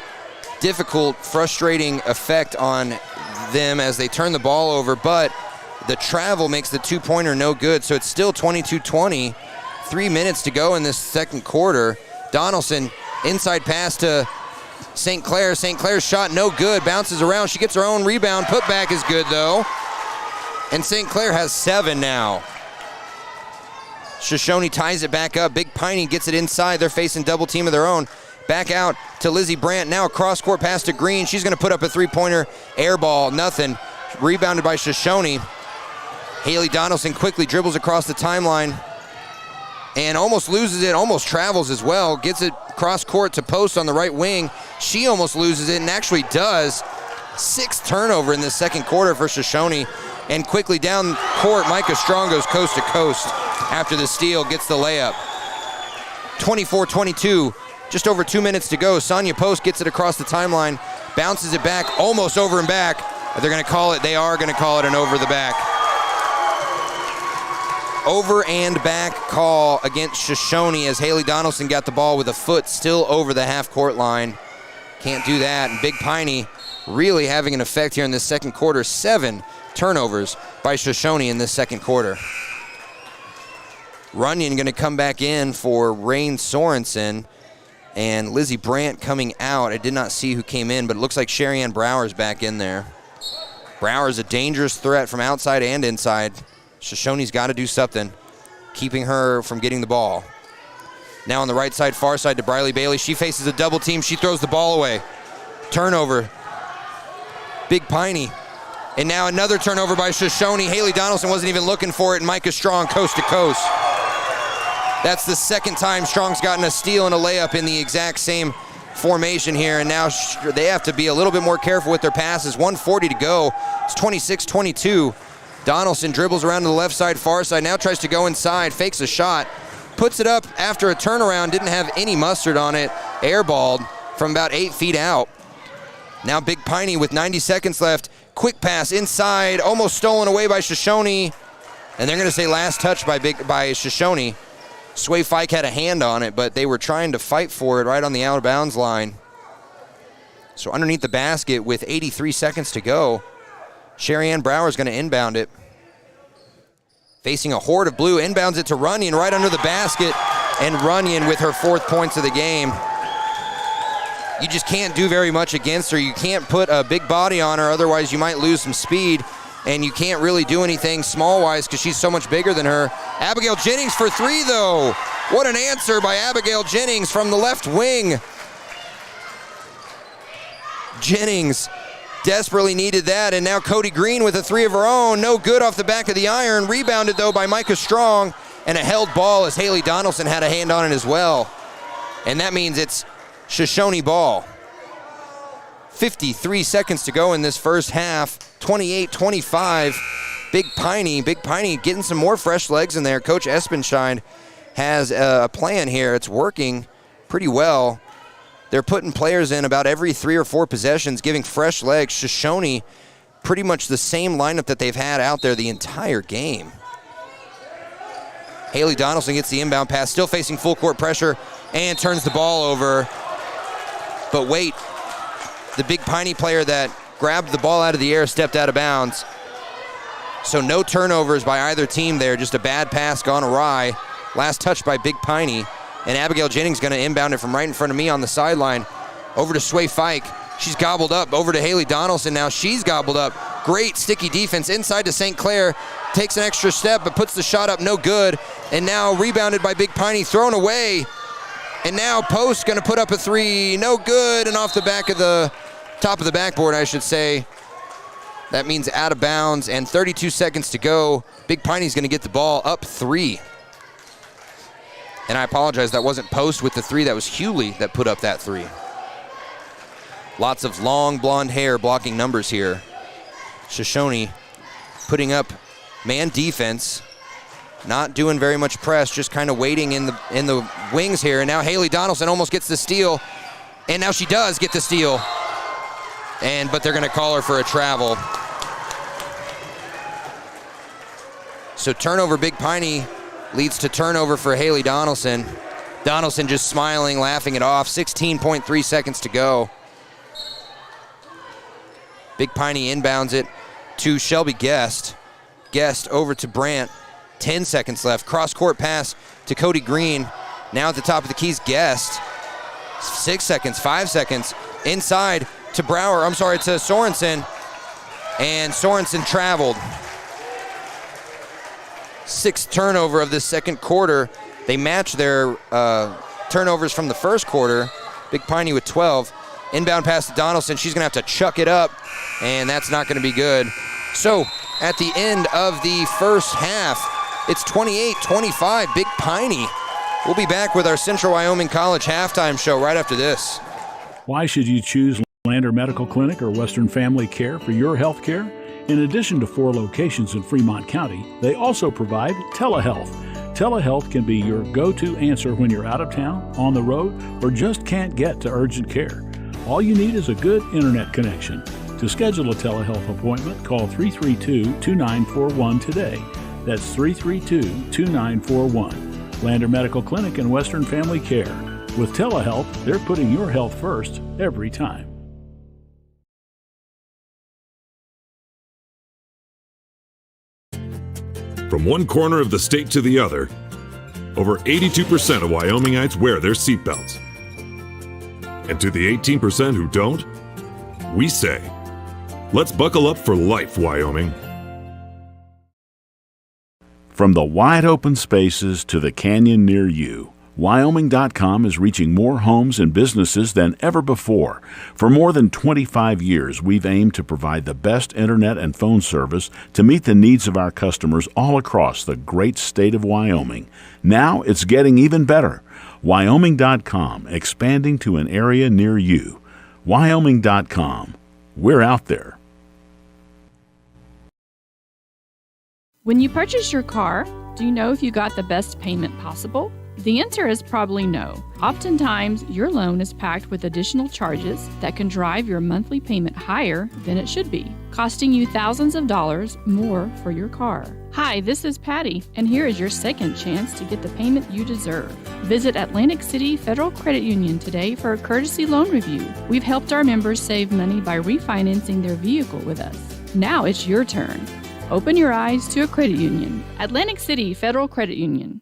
difficult, frustrating effect on them as they turn the ball over, but the travel makes the two-pointer no good, so it's still 22-20. 3 minutes to go in this second quarter. Donaldson, inside pass to St. Clair. St. Clair's shot no good, bounces around. She gets her own rebound. Putback is good, though. And St. Clair has 7 now. Shoshoni ties it back up. Big Piney gets it inside. They're facing double team of their own. Back out to Lizzie Brandt. Now a cross-court pass to Green. She's going to put up a three-pointer. Air ball, nothing. Rebounded by Shoshoni. Haley Donaldson quickly dribbles across the timeline and almost loses it, almost travels as well. Gets it cross-court to Post on the right wing. She almost loses it and actually does. 6th turnover in the second quarter for Shoshoni. And quickly down court, Micah Strong goes coast to coast after the steal, gets the layup. 24-22, just over 2 minutes to go. Sonia Post gets it across the timeline, bounces it back, almost over and back. They're going to call it, they are going to call it an over the back. Over and back call against Shoshoni as Haley Donaldson got the ball with a foot still over the half-court line. Can't do that. And Big Piney really having an effect here in this second quarter. 7 turnovers by Shoshoni in this second quarter. Runyon going to come back in for Rain Sorensen, and Lizzie Brandt coming out. I did not see who came in, but it looks like Sherry Ann Brower's back in there. Brower's a dangerous threat from outside and inside. Shoshoni's got to do something, keeping her from getting the ball. Now on the right side, far side to Briley Bailey. She faces a double team. She throws the ball away. Turnover. Big Piney. And now another turnover by Shoshoni. Haley Donaldson wasn't even looking for it, and Micah Strong coast to coast. That's the second time Strong's gotten a steal and a layup in the exact same formation here, and now they have to be a little bit more careful with their passes. 1:40 to go. It's 26-22. Donaldson dribbles around to the left side, far side, now tries to go inside, fakes a shot, puts it up after a turnaround, didn't have any mustard on it, airballed from about 8 feet out. Now Big Piney with 90 seconds left. Quick pass inside, almost stolen away by Shoshoni. And they're going to say last touch by Shoshoni. Sway Fike had a hand on it, but they were trying to fight for it right on the out of bounds line. So underneath the basket with 83 seconds to go, Sherry Ann Brower is going to inbound it. Facing a horde of blue, inbounds it to Runyon right under the basket. And Runyon with her 4th points of the game. you just can't do very much against her. You can't put a big body on her, otherwise you might lose some speed, and you can't really do anything small-wise because she's so much bigger than her. Abigail Jennings for three, though. What an answer by Abigail Jennings from the left wing. Jennings desperately needed that, and now Cody Green with a three of her own. No good off the back of the iron. Rebounded, though, by Micah Strong, and a held ball as Haley Donaldson had a hand on it as well. And that means it's Shoshoni ball. 53 seconds to go in this first half. 28-25. Big Piney getting some more fresh legs in there. Coach Espenschein has a plan here. It's working pretty well. They're putting players in about every 3 or 4 possessions, giving fresh legs. Shoshoni, pretty much the same lineup that they've had out there the entire game. Haley Donaldson gets the inbound pass, still facing full court pressure, and turns the ball over. But wait, the Big Piney player that grabbed the ball out of the air stepped out of bounds. So no turnovers by either team there, just a bad pass gone awry. Last touch by Big Piney. And Abigail Jennings going to inbound it from right in front of me on the sideline. Over to Sway Fike. She's gobbled up. Over to Haley Donaldson now. She's gobbled up. Great sticky defense inside to St. Clair. Takes an extra step but puts the shot up, no good. And now rebounded by Big Piney, thrown away. And now Post going to put up a three. No good, and off the back of the top of the backboard, I should say. That means out of bounds, and 32 seconds to go. Big Piney's going to get the ball up 3. And I apologize, that wasn't Post with the three. That was Hewley that put up that three. Lots of long blonde hair blocking numbers here. Shoshoni putting up man defense. Not doing very much press, just kind of waiting in the wings here. And now Haley Donaldson almost gets the steal. And now she does get the steal. But they're going to call her for a travel. So turnover, Big Piney leads to turnover for Haley Donaldson. Donaldson just smiling, laughing it off. 16.3 seconds to go. Big Piney inbounds it to Shelby Guest. Guest over to Brandt. 10 seconds left. Cross-court pass to Cody Green. Now at the top of the keys, Guest. 6 seconds, 5 seconds. Inside to to Sorensen. And Sorensen traveled. 6th turnover of the second quarter. They match their turnovers from the first quarter. Big Piney with 12. Inbound pass to Donaldson. She's going to have to chuck it up, and that's not going to be good. So at the end of the first half, it's 28-25, Big Piney. We'll be back with our Central Wyoming College halftime show right after this. Why should you choose Lander Medical Clinic or Western Family Care for your health care? In addition to 4 locations in Fremont County, they also provide telehealth. Telehealth can be your go-to answer when you're out of town, on the road, or just can't get to urgent care. All you need is a good internet connection. To schedule a telehealth appointment, call 332-2941 today. That's 332-2941. Lander Medical Clinic and Western Family Care. With telehealth, they're putting your health first every time. From one corner of the state to the other, over 82% of Wyomingites wear their seatbelts. And to the 18% who don't, we say, let's buckle up for life, Wyoming. From the wide open spaces to the canyon near you, Wyoming.com is reaching more homes and businesses than ever before. For more than 25 years, we've aimed to provide the best internet and phone service to meet the needs of our customers all across the great state of Wyoming. Now it's getting even better. Wyoming.com, expanding to an area near you. Wyoming.com. We're out there. When you purchase your car, do you know if you got the best payment possible? The answer is probably no. Oftentimes, your loan is packed with additional charges that can drive your monthly payment higher than it should be, costing you thousands of dollars more for your car. Hi, this is Patty, and here is your second chance to get the payment you deserve. Visit Atlantic City Federal Credit Union today for a courtesy loan review. We've helped our members save money by refinancing their vehicle with us. Now it's your turn. Open your eyes to a credit union. Atlantic City Federal Credit Union.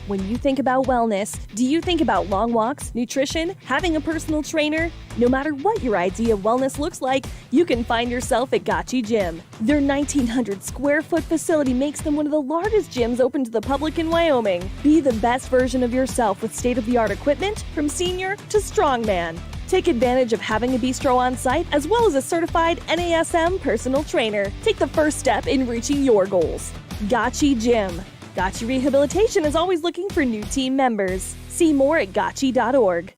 When you think about wellness, do you think about long walks, nutrition, having a personal trainer? No matter what your idea of wellness looks like, you can find yourself at Gotchi Gym. Their 1,900 square foot facility makes them one of the largest gyms open to the public in Wyoming. Be the best version of yourself with state-of-the-art equipment from senior to strongman. Take advantage of having a bistro on site as well as a certified NASM personal trainer. Take the first step in reaching your goals. Gotchi Gym. Gotchi Rehabilitation is always looking for new team members. See more at gotchi.org.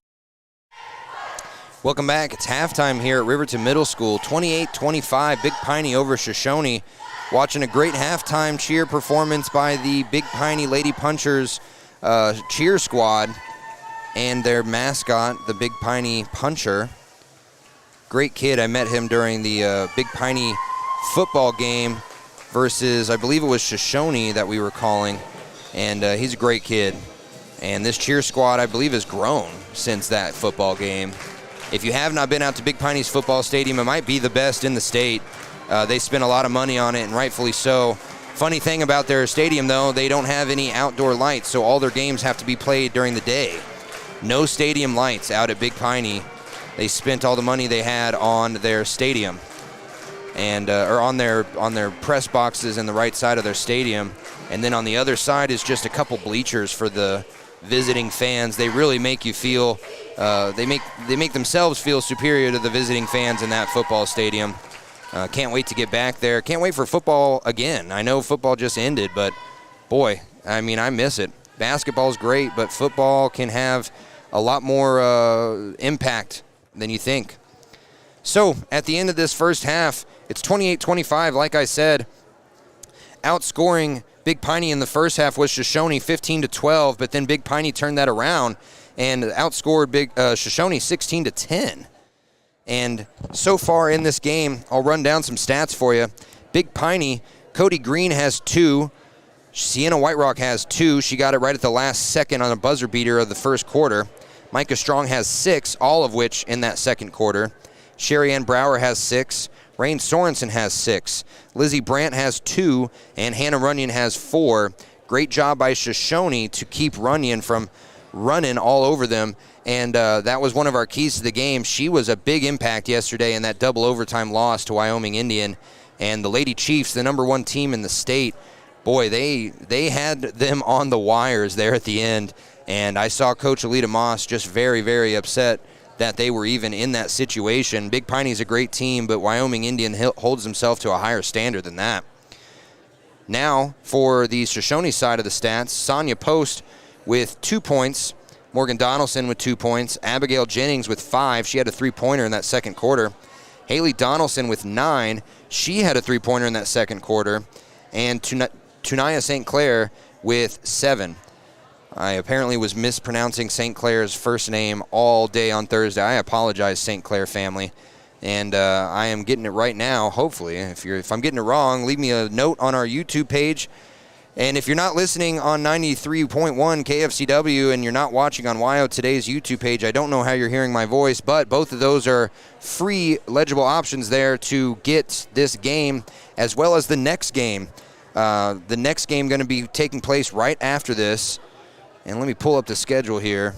Welcome back. It's halftime here at Riverton Middle School. 28-25, Big Piney over Shoshoni. Watching a great halftime cheer performance by the Big Piney Lady Punchers cheer squad and their mascot, the Big Piney Puncher. Great kid. I met him during the Big Piney football game versus, I believe it was Shoshoni that we were calling, and he's a great kid. And this cheer squad, I believe, has grown since that football game. If you have not been out to Big Piney's football stadium, it might be the best in the state. They spend a lot of money on it, and rightfully so. Funny thing about their stadium, though, they don't have any outdoor lights, so all their games have to be played during the day. No stadium lights out at Big Piney. They spent all the money they had on their stadium, and or on their press boxes in the right side of their stadium, and then on the other side is just a couple bleachers for the visiting fans. They really make you feel. They make themselves feel superior to the visiting fans in that football stadium. Can't wait to get back there. Can't wait for football again. I know football just ended, but boy, I mean, I miss it. Basketball's great, but football can have a lot more impact than you think. So at the end of this first half, it's 28-25, like I said. Outscoring Big Piney in the first half was Shoshoni 15-12, but then Big Piney turned that around and outscored Shoshoni 16-10. And so far in this game, I'll run down some stats for you. Big Piney, Cody Green has 2. Sienna White Rock has 2. She got it right at the last second on a buzzer beater of the first quarter. Micah Strong has 6, all of which in that second quarter. Sherry Ann Brower has 6. Rain Sorensen has 6. Lizzie Brandt has 2. And Hannah Runyon has 4. Great job by Shoshoni to keep Runyon from running all over them. And that was one of our keys to the game. She was a big impact yesterday in that double overtime loss to Wyoming Indian. And the Lady Chiefs, the #1 team in the state, boy, they had them on the wires there at the end. And I saw Coach Alita Moss just very, very upset that they were even in that situation. Big Piney's a great team, but Wyoming Indian holds himself to a higher standard than that. Now, for the Shoshoni side of the stats, Sonia Post with 2 points, Morgan Donaldson with 2 points, Abigail Jennings with 5. She had a 3-pointer in that second quarter. Haley Donaldson with 9. She had a 3-pointer in that second quarter. And Tunaya St. Clair with 7. I apparently was mispronouncing St. Clair's first name all day on Thursday. I apologize, St. Clair family. And I am getting it right now, hopefully. If I'm getting it wrong, leave me a note on our YouTube page. And if you're not listening on 93.1 KFCW and you're not watching on WyoToday's YouTube page, I don't know how you're hearing my voice, but both of those are free legible options there to get this game as well as the next game. The next game going to be taking place right after this. And let me pull up the schedule here.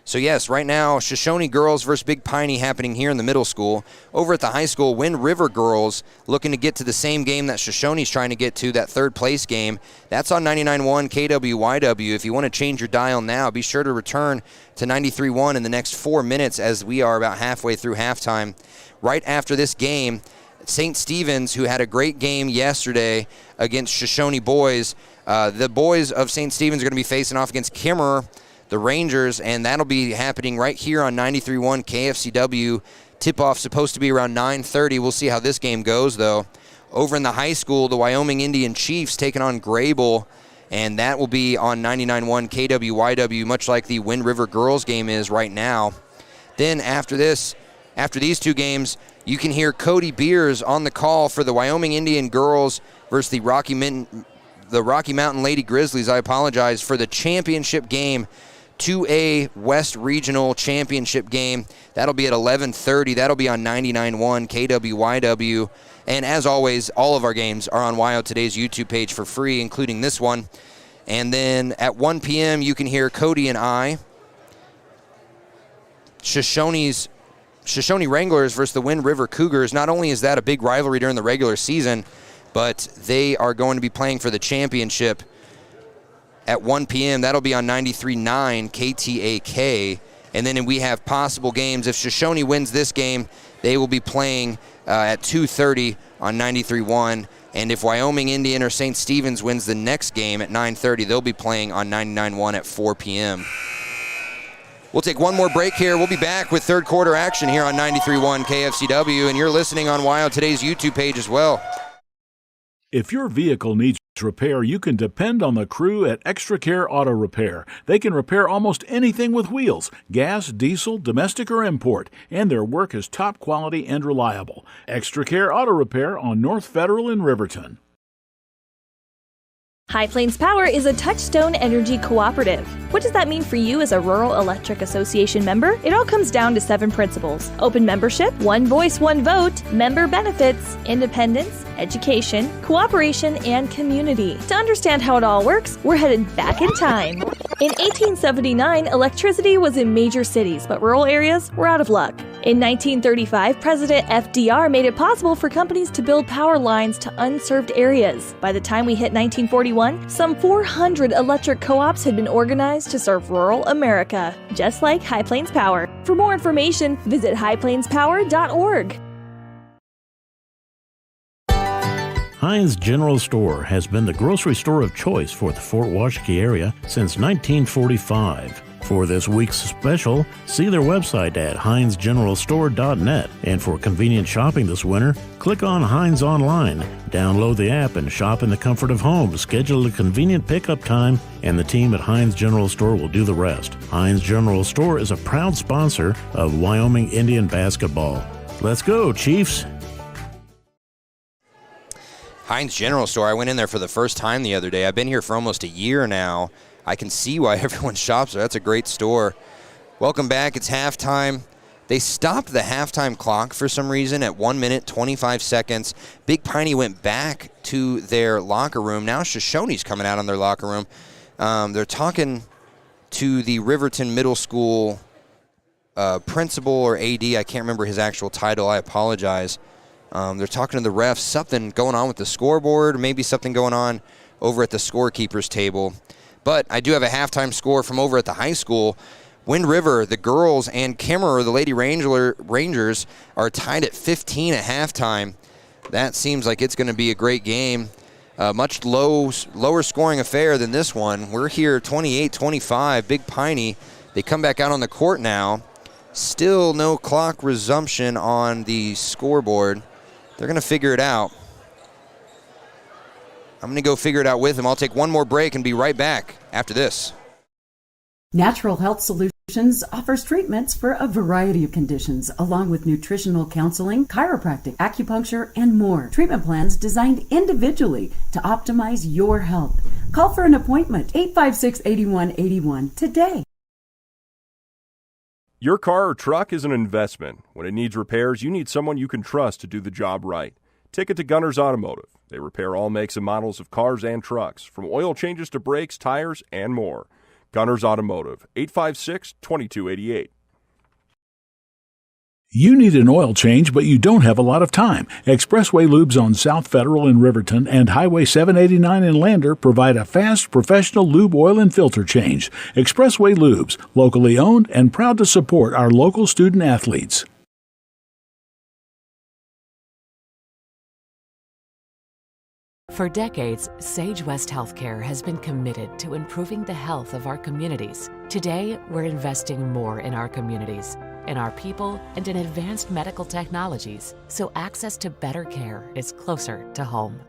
So yes, right now, Shoshoni girls versus Big Piney happening here in the middle school. Over at the high school, Wind River girls looking to get to the same game that Shoshoni's trying to get to, that third place game. That's on 99.1 KWYW. If you want to change your dial now, be sure to return to 93.1 in the next 4 minutes as we are about halfway through halftime. Right after this game, St. Stephen's, who had a great game yesterday against Shoshoni boys, the boys of St. Stephen's are going to be facing off against Kimmerer, the Rangers, and that'll be happening right here on 93.1 KFCW. Tip-off supposed to be around 9:30. We'll see how this game goes, though. Over in the high school, the Wyoming Indian Chiefs taking on Grable, and that will be on 99.1 KWYW, much like the Wind River girls game is right now. Then after this, after these two games, you can hear Cody Beers on the call for the Wyoming Indian girls versus the Rocky Mountain Lady Grizzlies. I apologize for the championship game. 2A West Regional Championship game. That'll be at 11:30. That'll be on 99.1 KWYW. And as always, all of our games are on WyoToday's YouTube page for free, including this one. And then at 1 p.m., you can hear Cody and I. Shoshoni Wranglers versus the Wind River Cougars. Not only is that a big rivalry during the regular season, but they are going to be playing for the championship at 1 p.m. That'll be on 93.9 KTAK. And then we have possible games. If Shoshoni wins this game, they will be playing at 2:30 on 93.1. And if Wyoming Indian or St. Stephen's wins the next game at 9:30, they'll be playing on 99.1 at 4 p.m. We'll take one more break here. We'll be back with third quarter action here on 93.1 KFCW, and you're listening on WyoToday's YouTube page as well. If your vehicle needs repair, you can depend on the crew at Extra Care Auto Repair. They can repair almost anything with wheels, gas, diesel, domestic, or import, and their work is top quality and reliable. Extra Care Auto Repair on North Federal in Riverton. High Plains Power is a Touchstone Energy cooperative. What does that mean for you as a Rural Electric Association member? It all comes down to 7 principles: open membership, one voice, one vote, member benefits, independence, education, cooperation, and community. To understand how it all works, we're headed back in time. In 1879, electricity was in major cities, but rural areas were out of luck. In 1935, President FDR made it possible for companies to build power lines to unserved areas. By the time we hit 1941, some 400 electric co-ops had been organized to serve rural America, just like High Plains Power. For more information, visit highplainspower.org. Heinz General Store has been the grocery store of choice for the Fort Washakie area since 1945. For this week's special, see their website at heinzgeneralstore.net. And for convenient shopping this winter, click on Heinz Online, download the app, and shop in the comfort of home. Schedule a convenient pickup time, and the team at Heinz General Store will do the rest. Heinz General Store is a proud sponsor of Wyoming Indian basketball. Let's go, Chiefs! Heinz General Store, I went in there for the first time the other day. I've been here for almost a year now. I can see why everyone shops there. That's a great store. Welcome back. It's halftime. They stopped the halftime clock for some reason at 1 minute, 25 seconds. Big Piney went back to their locker room. Now Shoshoni's coming out on their locker room. They're talking to the Riverton Middle School principal or AD. I can't remember his actual title. I apologize. They're talking to the refs. Something going on with the scoreboard, maybe something going on over at the scorekeeper's table. But I do have a halftime score from over at the high school. Wind River, the girls, and Kimmerer, the Lady Rangers, are tied at 15 at halftime. That seems like it's going to be a great game. Much lower scoring affair than this one. We're here 28-25. Big Piney, they come back out on the court now. Still no clock resumption on the scoreboard. They're going to figure it out. I'm going to go figure it out with them. I'll take one more break and be right back after this. Natural Health Solutions offers treatments for a variety of conditions, along with nutritional counseling, chiropractic, acupuncture, and more. Treatment plans designed individually to optimize your health. Call for an appointment, 856-8181 today. Your car or truck is an investment. When it needs repairs, you need someone you can trust to do the job right. Take it to Gunner's Automotive. They repair all makes and models of cars and trucks, from oil changes to brakes, tires, and more. Gunner's Automotive, 856-2288. You need an oil change, but you don't have a lot of time. Expressway Lubes on South Federal in Riverton and Highway 789 in Lander provide a fast, professional lube, oil, and filter change. Expressway Lubes, locally owned and proud to support our local student athletes. For decades, Sage West Healthcare has been committed to improving the health of our communities. Today, we're investing more in our communities, in our people, and in advanced medical technologies, so access to better care is closer to home.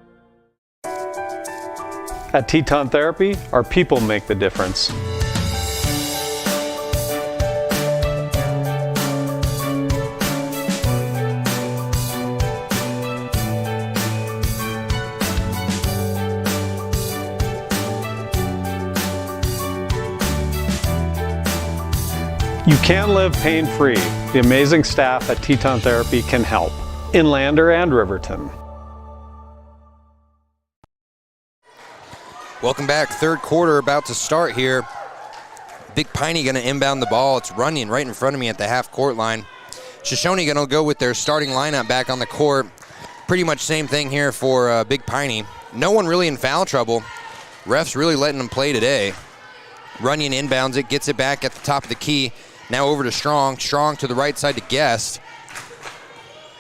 At Teton Therapy, our people make the difference. You can live pain-free. The amazing staff at Teton Therapy can help in Lander and Riverton. Welcome back. Third quarter about to start here. Big Piney going to inbound the ball. It's Runyon right in front of me at the half-court line. Shoshoni going to go with their starting lineup back on the court. Pretty much same thing here for Big Piney. No one really in foul trouble. Refs really letting them play today. Runyon inbounds it, gets it back at the top of the key. Now over to Strong. Strong to the right side to Guest.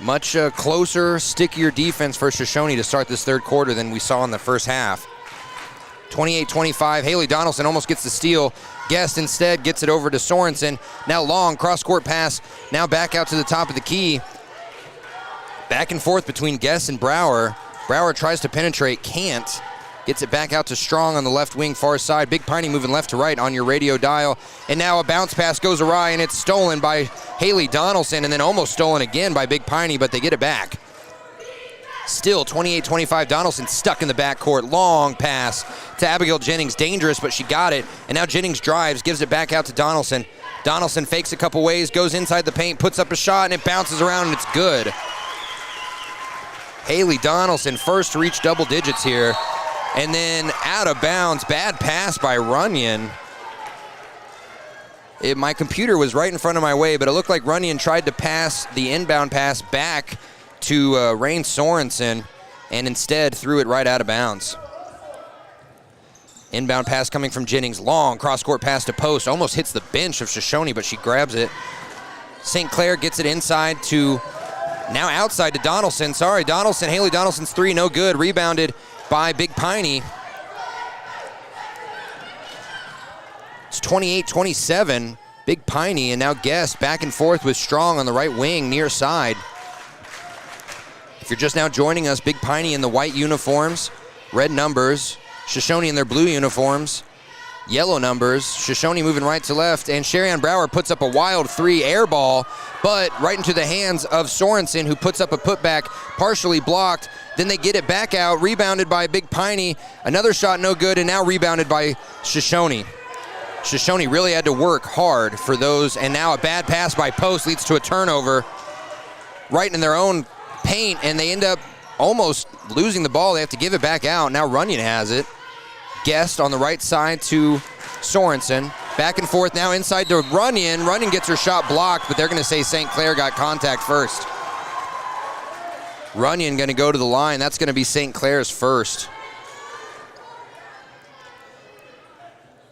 Much closer, stickier defense for Shoshoni to start this third quarter than we saw in the first half. 28-25, Haley Donaldson almost gets the steal. Guest instead gets it over to Sorensen. Now long, cross-court pass, now back out to the top of the key. Back and forth between Guest and Brower. Brower tries to penetrate, can't. Gets it back out to Strong on the left wing, far side. Big Piney moving left to right on your radio dial. And now a bounce pass goes awry, and it's stolen by Haley Donaldson, and then almost stolen again by Big Piney, but they get it back. Still 28-25, Donaldson stuck in the backcourt. Long pass to Abigail Jennings. Dangerous, but she got it. And now Jennings drives, gives it back out to Donaldson. Donaldson fakes a couple ways, goes inside the paint, puts up a shot, and it bounces around, and it's good. Haley Donaldson first to reach double digits here. And then out of bounds, bad pass by Runyon. My computer was right in front of my way, but it looked like Runyon tried to pass the inbound pass back to Rain Sorensen, and instead threw it right out of bounds. Inbound pass coming from Jennings. Long cross-court pass to post. Almost hits the bench of Shoshoni, but she grabs it. St. Clair gets it inside to, now outside to Donaldson. Sorry, Donaldson. Haley Donaldson's three, no good. Rebounded by Big Piney. It's 28-27. Big Piney, and now Guest back and forth with Strong on the right wing, near side. If you're just now joining us, Big Piney in the white uniforms, red numbers. Shoshoni in their blue uniforms, yellow numbers. Shoshoni moving right to left, and Sherry-Ann Brower puts up a wild three air ball, but right into the hands of Sorensen, who puts up a putback, partially blocked. Then they get it back out, rebounded by Big Piney. Another shot no good, and now rebounded by Shoshoni. Shoshoni really had to work hard for those, and now a bad pass by Post leads to a turnover right in their own paint, and they end up almost losing the ball. They have to give it back out. Now Runyon has it. Guest on the right side to Sorensen. Back and forth now inside to Runyon. Runyon gets her shot blocked, but they're going to say St. Clair got contact first. Runyon going to go to the line. That's going to be St. Clair's first.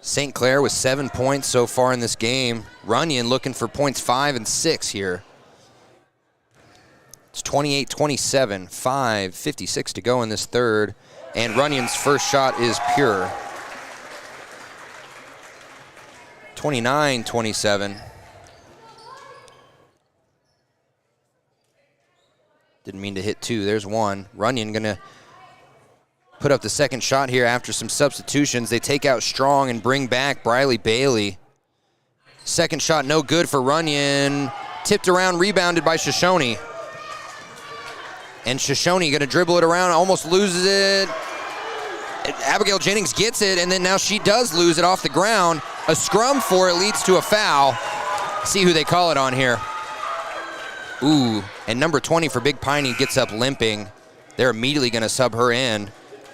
St. Clair with 7 points so far in this game. Runyon looking for points 5 and 6 here. It's 28-27, 5:56 to go in this third, and Runyon's first shot is pure. 29-27. Didn't mean to hit two. There's one. Runyon going to put up the second shot here after some substitutions. They take out Strong and bring back Briley Bailey. Second shot no good for Runyon. Tipped around, rebounded by Shoshoni. And Shoshoni going to dribble it around, almost loses it. Abigail Jennings gets it, and then now she does lose it off the ground. A scrum for it leads to a foul. See who they call it on here. Ooh, and number 20 for Big Piney gets up limping. They're immediately going to sub her in.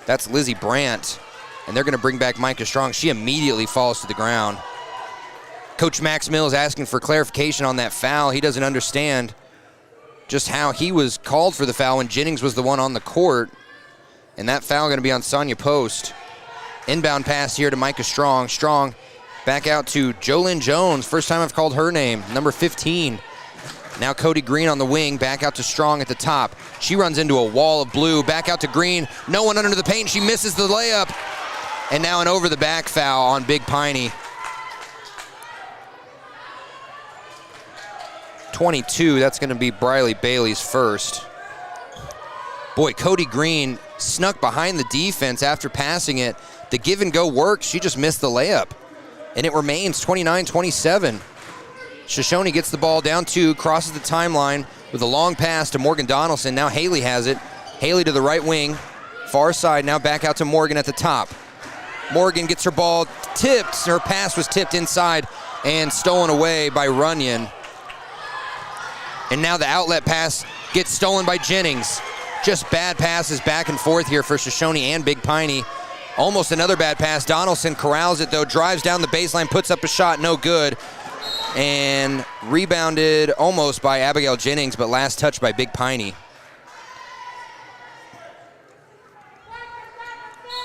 That's Lizzie Brandt, and they're going to bring back Micah Strong. She immediately falls to the ground. Coach Max Mills asking for clarification on that foul. He doesn't understand just how he was called for the foul when Jennings was the one on the court. And that foul going to be on Sonia Post. Inbound pass here to Micah Strong. Strong back out to Jolynn Jones. First time I've called her name, number 15. Now Cody Green on the wing, back out to Strong at the top. She runs into a wall of blue, back out to Green. No one under the paint, she misses the layup. And now an over the back foul on Big Piney. 22, that's going to be Briley Bailey's first. Boy, Cody Green snuck behind the defense after passing it. The give and go worked, she just missed the layup. And it remains 29-27. Shoshoni gets the ball down two, crosses the timeline with a long pass to Morgan Donaldson. Now Haley has it. Haley to the right wing, far side, now back out to Morgan at the top. Morgan gets her ball tipped. Her pass was tipped inside and stolen away by Runyon. And now the outlet pass gets stolen by Jennings. Just bad passes back and forth here for Shoshoni and Big Piney. Almost another bad pass. Donaldson corrals it, though, drives down the baseline, puts up a shot, no good. And rebounded almost by Abigail Jennings, but last touch by Big Piney.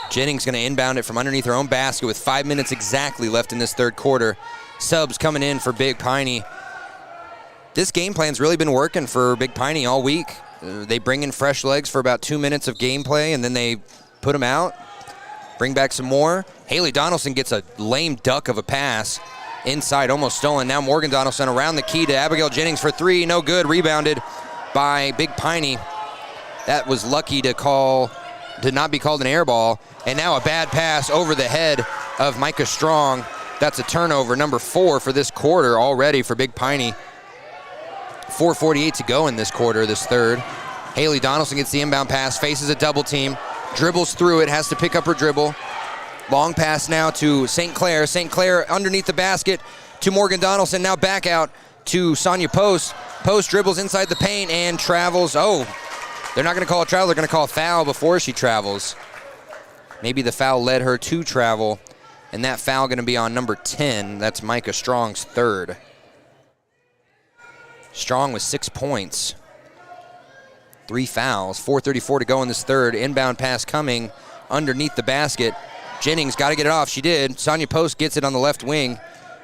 Jennings going to inbound it from underneath her own basket with 5 minutes exactly left in this third quarter. Subs coming in for Big Piney. This game plan's really been working for Big Piney all week. They bring in fresh legs for about 2 minutes of gameplay, and then they put them out, bring back some more. Haley Donaldson gets a lame duck of a pass inside, almost stolen. Now Morgan Donaldson around the key to Abigail Jennings for three, no good. Rebounded by Big Piney. That was lucky to not be called an air ball. And now a bad pass over the head of Micah Strong. That's a turnover, number 4 for this quarter already for Big Piney. 4:48 to go in this quarter, this third. Haley Donaldson gets the inbound pass, faces a double team, dribbles through it, has to pick up her dribble. Long pass now to St. Clair. St. Clair underneath the basket to Morgan Donaldson. Now back out to Sonia Post. Post dribbles inside the paint and travels. Oh, they're not going to call a travel. They're going to call a foul before she travels. Maybe the foul led her to travel, and that foul going to be on number 10. That's Micah Strong's third. Strong with 6 points. 3 fouls. 4:34 to go in this third. Inbound pass coming underneath the basket. Jennings got to get it off. She did. Sonia Post gets it on the left wing.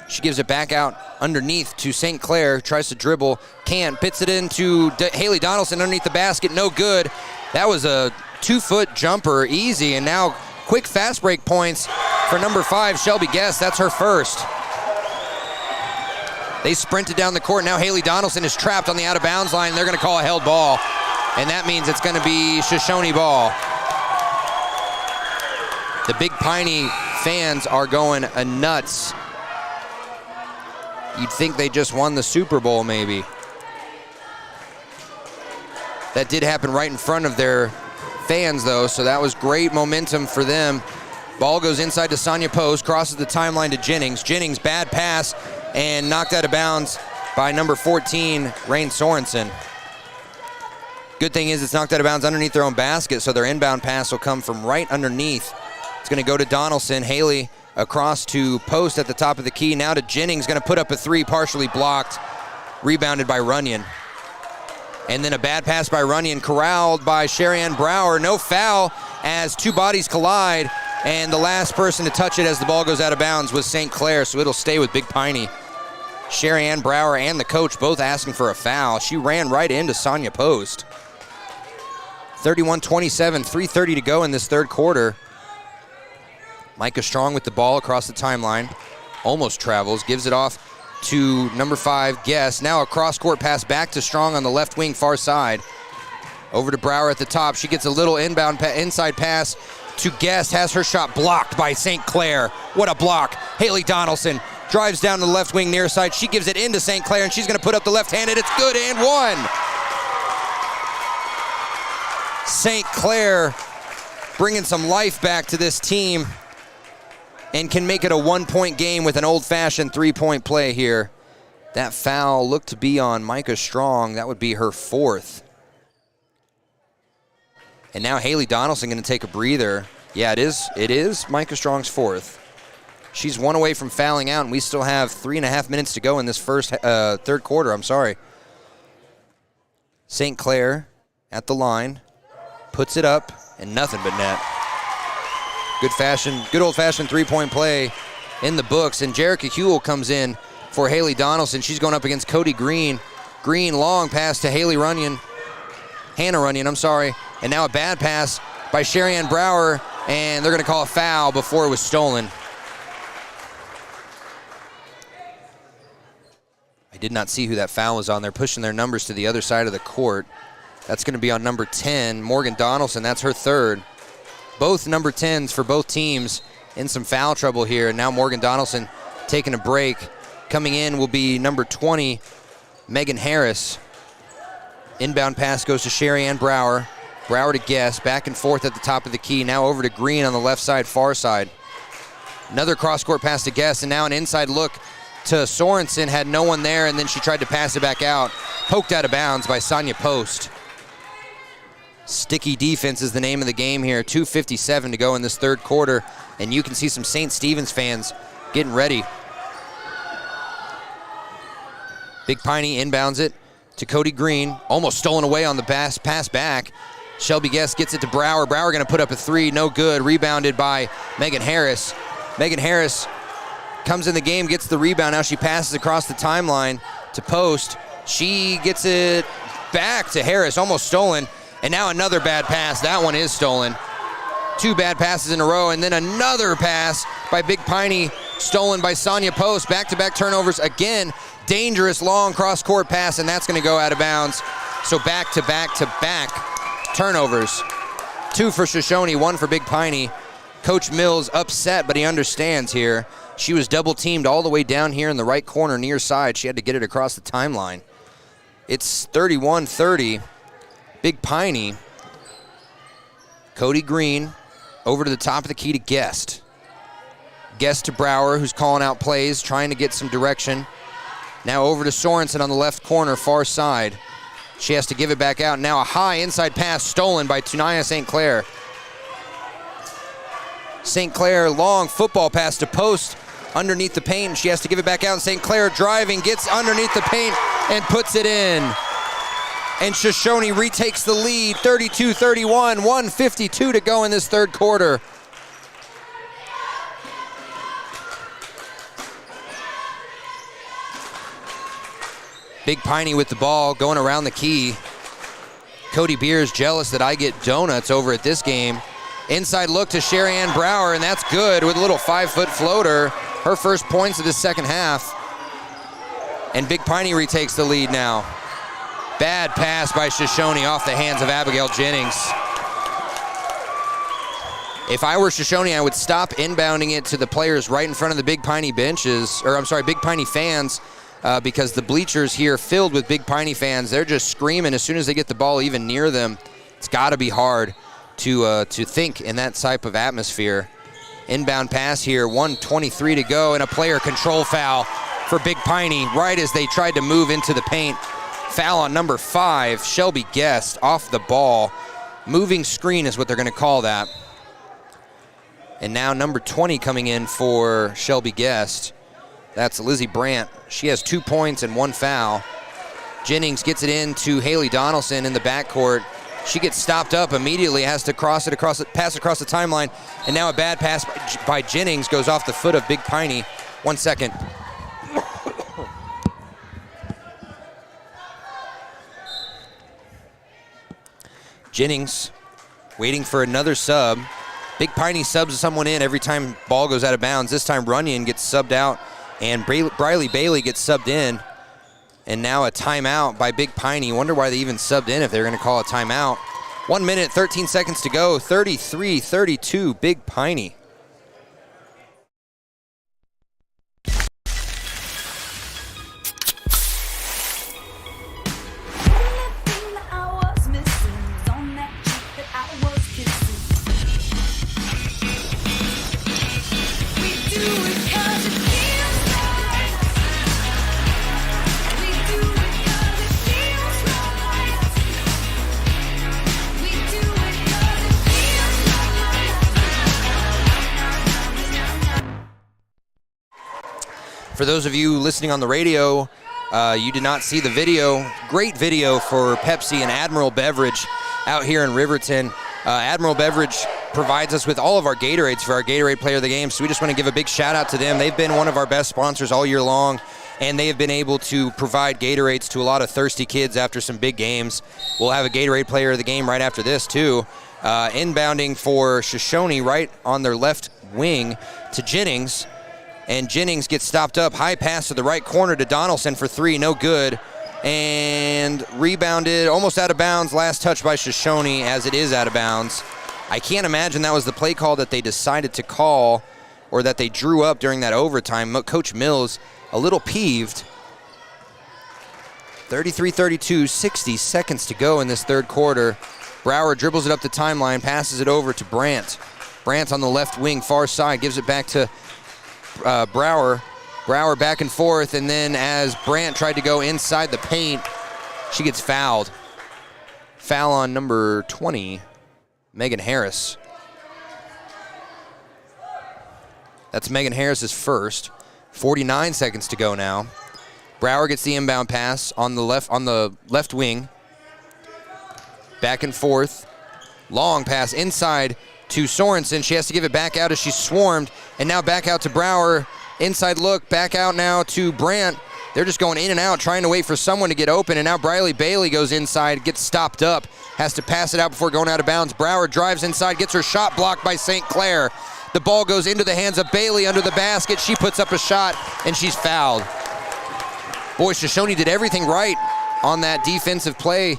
She gives it back out underneath to St. Clair. Tries to dribble. Can't. Pits it into Haley Donaldson underneath the basket. No good. That was a 2-foot jumper. Easy. And now quick fast break points for number 5, Shelby Guest. That's her first. They sprinted down the court. Now Haley Donaldson is trapped on the out-of-bounds line. They're going to call a held ball. And that means it's going to be Shoshoni ball. The Big Piney fans are going nuts. You'd think they just won the Super Bowl, maybe. That did happen right in front of their fans, though, so that was great momentum for them. Ball goes inside to Sonia Post, crosses the timeline to Jennings. Jennings, bad pass, and knocked out of bounds by number 14, Rain Sorensen. Good thing is it's knocked out of bounds underneath their own basket, so their inbound pass will come from right underneath. It's going to go to Donaldson. Haley across to Post at the top of the key. Now to Jennings, going to put up a 3, partially blocked. Rebounded by Runyon. And then a bad pass by Runyon, corralled by Sherry-Ann Brower. No foul as 2 bodies collide. And the last person to touch it as the ball goes out of bounds was St. Clair, so it'll stay with Big Piney. Sherry-Ann Brower and the coach both asking for a foul. She ran right into Sonia Post. 31-27, 3:30 to go in this third quarter. Micah Strong with the ball across the timeline. Almost travels, gives it off to number 5, Guest. Now a cross-court pass back to Strong on the left wing, far side. Over to Brower at the top. She gets a little inbound inside pass to Guest. Has her shot blocked by St. Clair. What a block. Haley Donaldson drives down to the left wing near side. She gives it into St. Clair, and she's going to put up the left-handed. It's good and one. St. Clair bringing some life back to this team and can make it a 1-point game with an old-fashioned 3-point play here. That foul looked to be on Micah Strong. That would be her 4th. And now Haley Donaldson going to take a breather. Yeah, it is Micah Strong's 4th. She's 1 away from fouling out, and we still have 3.5 minutes to go in this third quarter. I'm sorry. St. Clair at the line, puts it up, and nothing but net. Good old-fashioned 3-point play in the books. And Jerica Huell comes in for Haley Donaldson. She's going up against Cody Green. Green, long pass to Hannah Runyon, I'm sorry. And now a bad pass by Sherry-Ann Brower, and they're going to call a foul before it was stolen. I did not see who that foul was on. They're pushing their numbers to the other side of the court. That's going to be on number 10, Morgan Donaldson. That's her 3rd. Both number 10s for both teams in some foul trouble here. And now Morgan Donaldson taking a break. Coming in will be number 20, Megan Harris. Inbound pass goes to Sherry-Ann Brower. Brower to Guest, back and forth at the top of the key. Now over to Green on the left side, far side. Another cross-court pass to Guest, and now an inside look to Sorensen. Had no one there, and then she tried to pass it back out. Poked out of bounds by Sonia Post. Sticky defense is the name of the game here. 2:57 to go in this third quarter, and you can see some St. Stephen's fans getting ready. Big Piney inbounds it to Cody Green, almost stolen away on the pass back. Shelby Guest gets it to Brower. Brower going to put up a three, no good. Rebounded by Megan Harris. Megan Harris comes in the game, gets the rebound. Now she passes across the timeline to Post. She gets it back to Harris, almost stolen. And now another bad pass. That one is stolen. 2 bad passes in a row, and then another pass by Big Piney, stolen by Sonia Post. Back-to-back turnovers again. Dangerous long cross-court pass, and that's going to go out of bounds. So back-to-back-to-back turnovers. 2 for Shoshoni, 1 for Big Piney. Coach Mills upset, but he understands here. She was double-teamed all the way down here in the right corner near side. She had to get it across the timeline. It's 31-30. Big Piney. Cody Green over to the top of the key to Guest. Guest to Brower, who's calling out plays, trying to get some direction. Now over to Sorensen on the left corner, far side. She has to give it back out. Now a high inside pass stolen by Tunaya St. Clair. St. Clair, long football pass to Post underneath the paint. She has to give it back out. St. Clair driving, gets underneath the paint and puts it in. And Shoshoni retakes the lead, 32-31, 1:52 to go in this third quarter. Big Piney with the ball, going around the key. Cody Beers jealous that I get donuts over at this game. Inside look to Sherry Ann Brower, and that's good with a little 5-foot floater. Her first points of the second half. And Big Piney retakes the lead now. Bad pass by Shoshoni off the hands of Abigail Jennings. If I were Shoshoni, I would stop inbounding it to the players right in front of the Big Piney benches, or I'm sorry, Big Piney fans, because the bleachers here filled with Big Piney fans. They're just screaming as soon as they get the ball even near them. It's got to be hard to think in that type of atmosphere. Inbound pass here, 1:23 to go, and a player control foul for Big Piney right as they tried to move into the paint. Foul on number 5, Shelby Guest, off the ball. Moving screen is what they're going to call that. And now number 20 coming in for Shelby Guest. That's Lizzie Brandt. She has 2 points and 1 foul. Jennings gets it in to Haley Donaldson in the backcourt. She gets stopped up immediately, has to pass across the timeline. And now a bad pass by Jennings goes off the foot of Big Piney. 1 second. Jennings waiting for another sub. Big Piney subs someone in every time ball goes out of bounds. This time Runyon gets subbed out and Briley Bailey gets subbed in. And now a timeout by Big Piney. Wonder why they even subbed in if they're going to call a timeout. 1 minute, 13 seconds to go. 33-32, Big Piney. For those of you listening on the radio, you did not see the video. Great video for Pepsi and Admiral Beverage out here in Riverton. Admiral Beverage provides us with all of our Gatorades for our Gatorade Player of the Game, so we just want to give a big shout out to them. They've been one of our best sponsors all year long, and they have been able to provide Gatorades to a lot of thirsty kids after some big games. We'll have a Gatorade Player of the Game right after this, too. Inbounding for Shoshoni right on their left wing to Jennings. And Jennings gets stopped up. High pass to the right corner to Donaldson for 3, no good. And rebounded, almost out of bounds. Last touch by Shoshoni as it is out of bounds. I can't imagine that was the play call that they decided to call or that they drew up during that overtime. Coach Mills a little peeved. 33-32, 60 seconds to go in this third quarter. Brower dribbles it up the timeline, passes it over to Brandt. Brandt on the left wing, far side, gives it back to Brower. Brower back and forth, and then as Brandt tried to go inside the paint, she gets fouled. Foul on number 20, Megan Harris. That's Megan Harris's first. 49 seconds to go now. Brower gets the inbound pass on the left wing. Back and forth. Long pass inside to Sorensen. She has to give it back out as she's swarmed. And now back out to Brower. Inside look, back out now to Brandt. They're just going in and out, trying to wait for someone to get open. And now Briley Bailey goes inside, gets stopped up, has to pass it out before going out of bounds. Brower drives inside, gets her shot blocked by St. Clair. The ball goes into the hands of Bailey under the basket. She puts up a shot, and she's fouled. Boy, Shoshoni did everything right on that defensive play.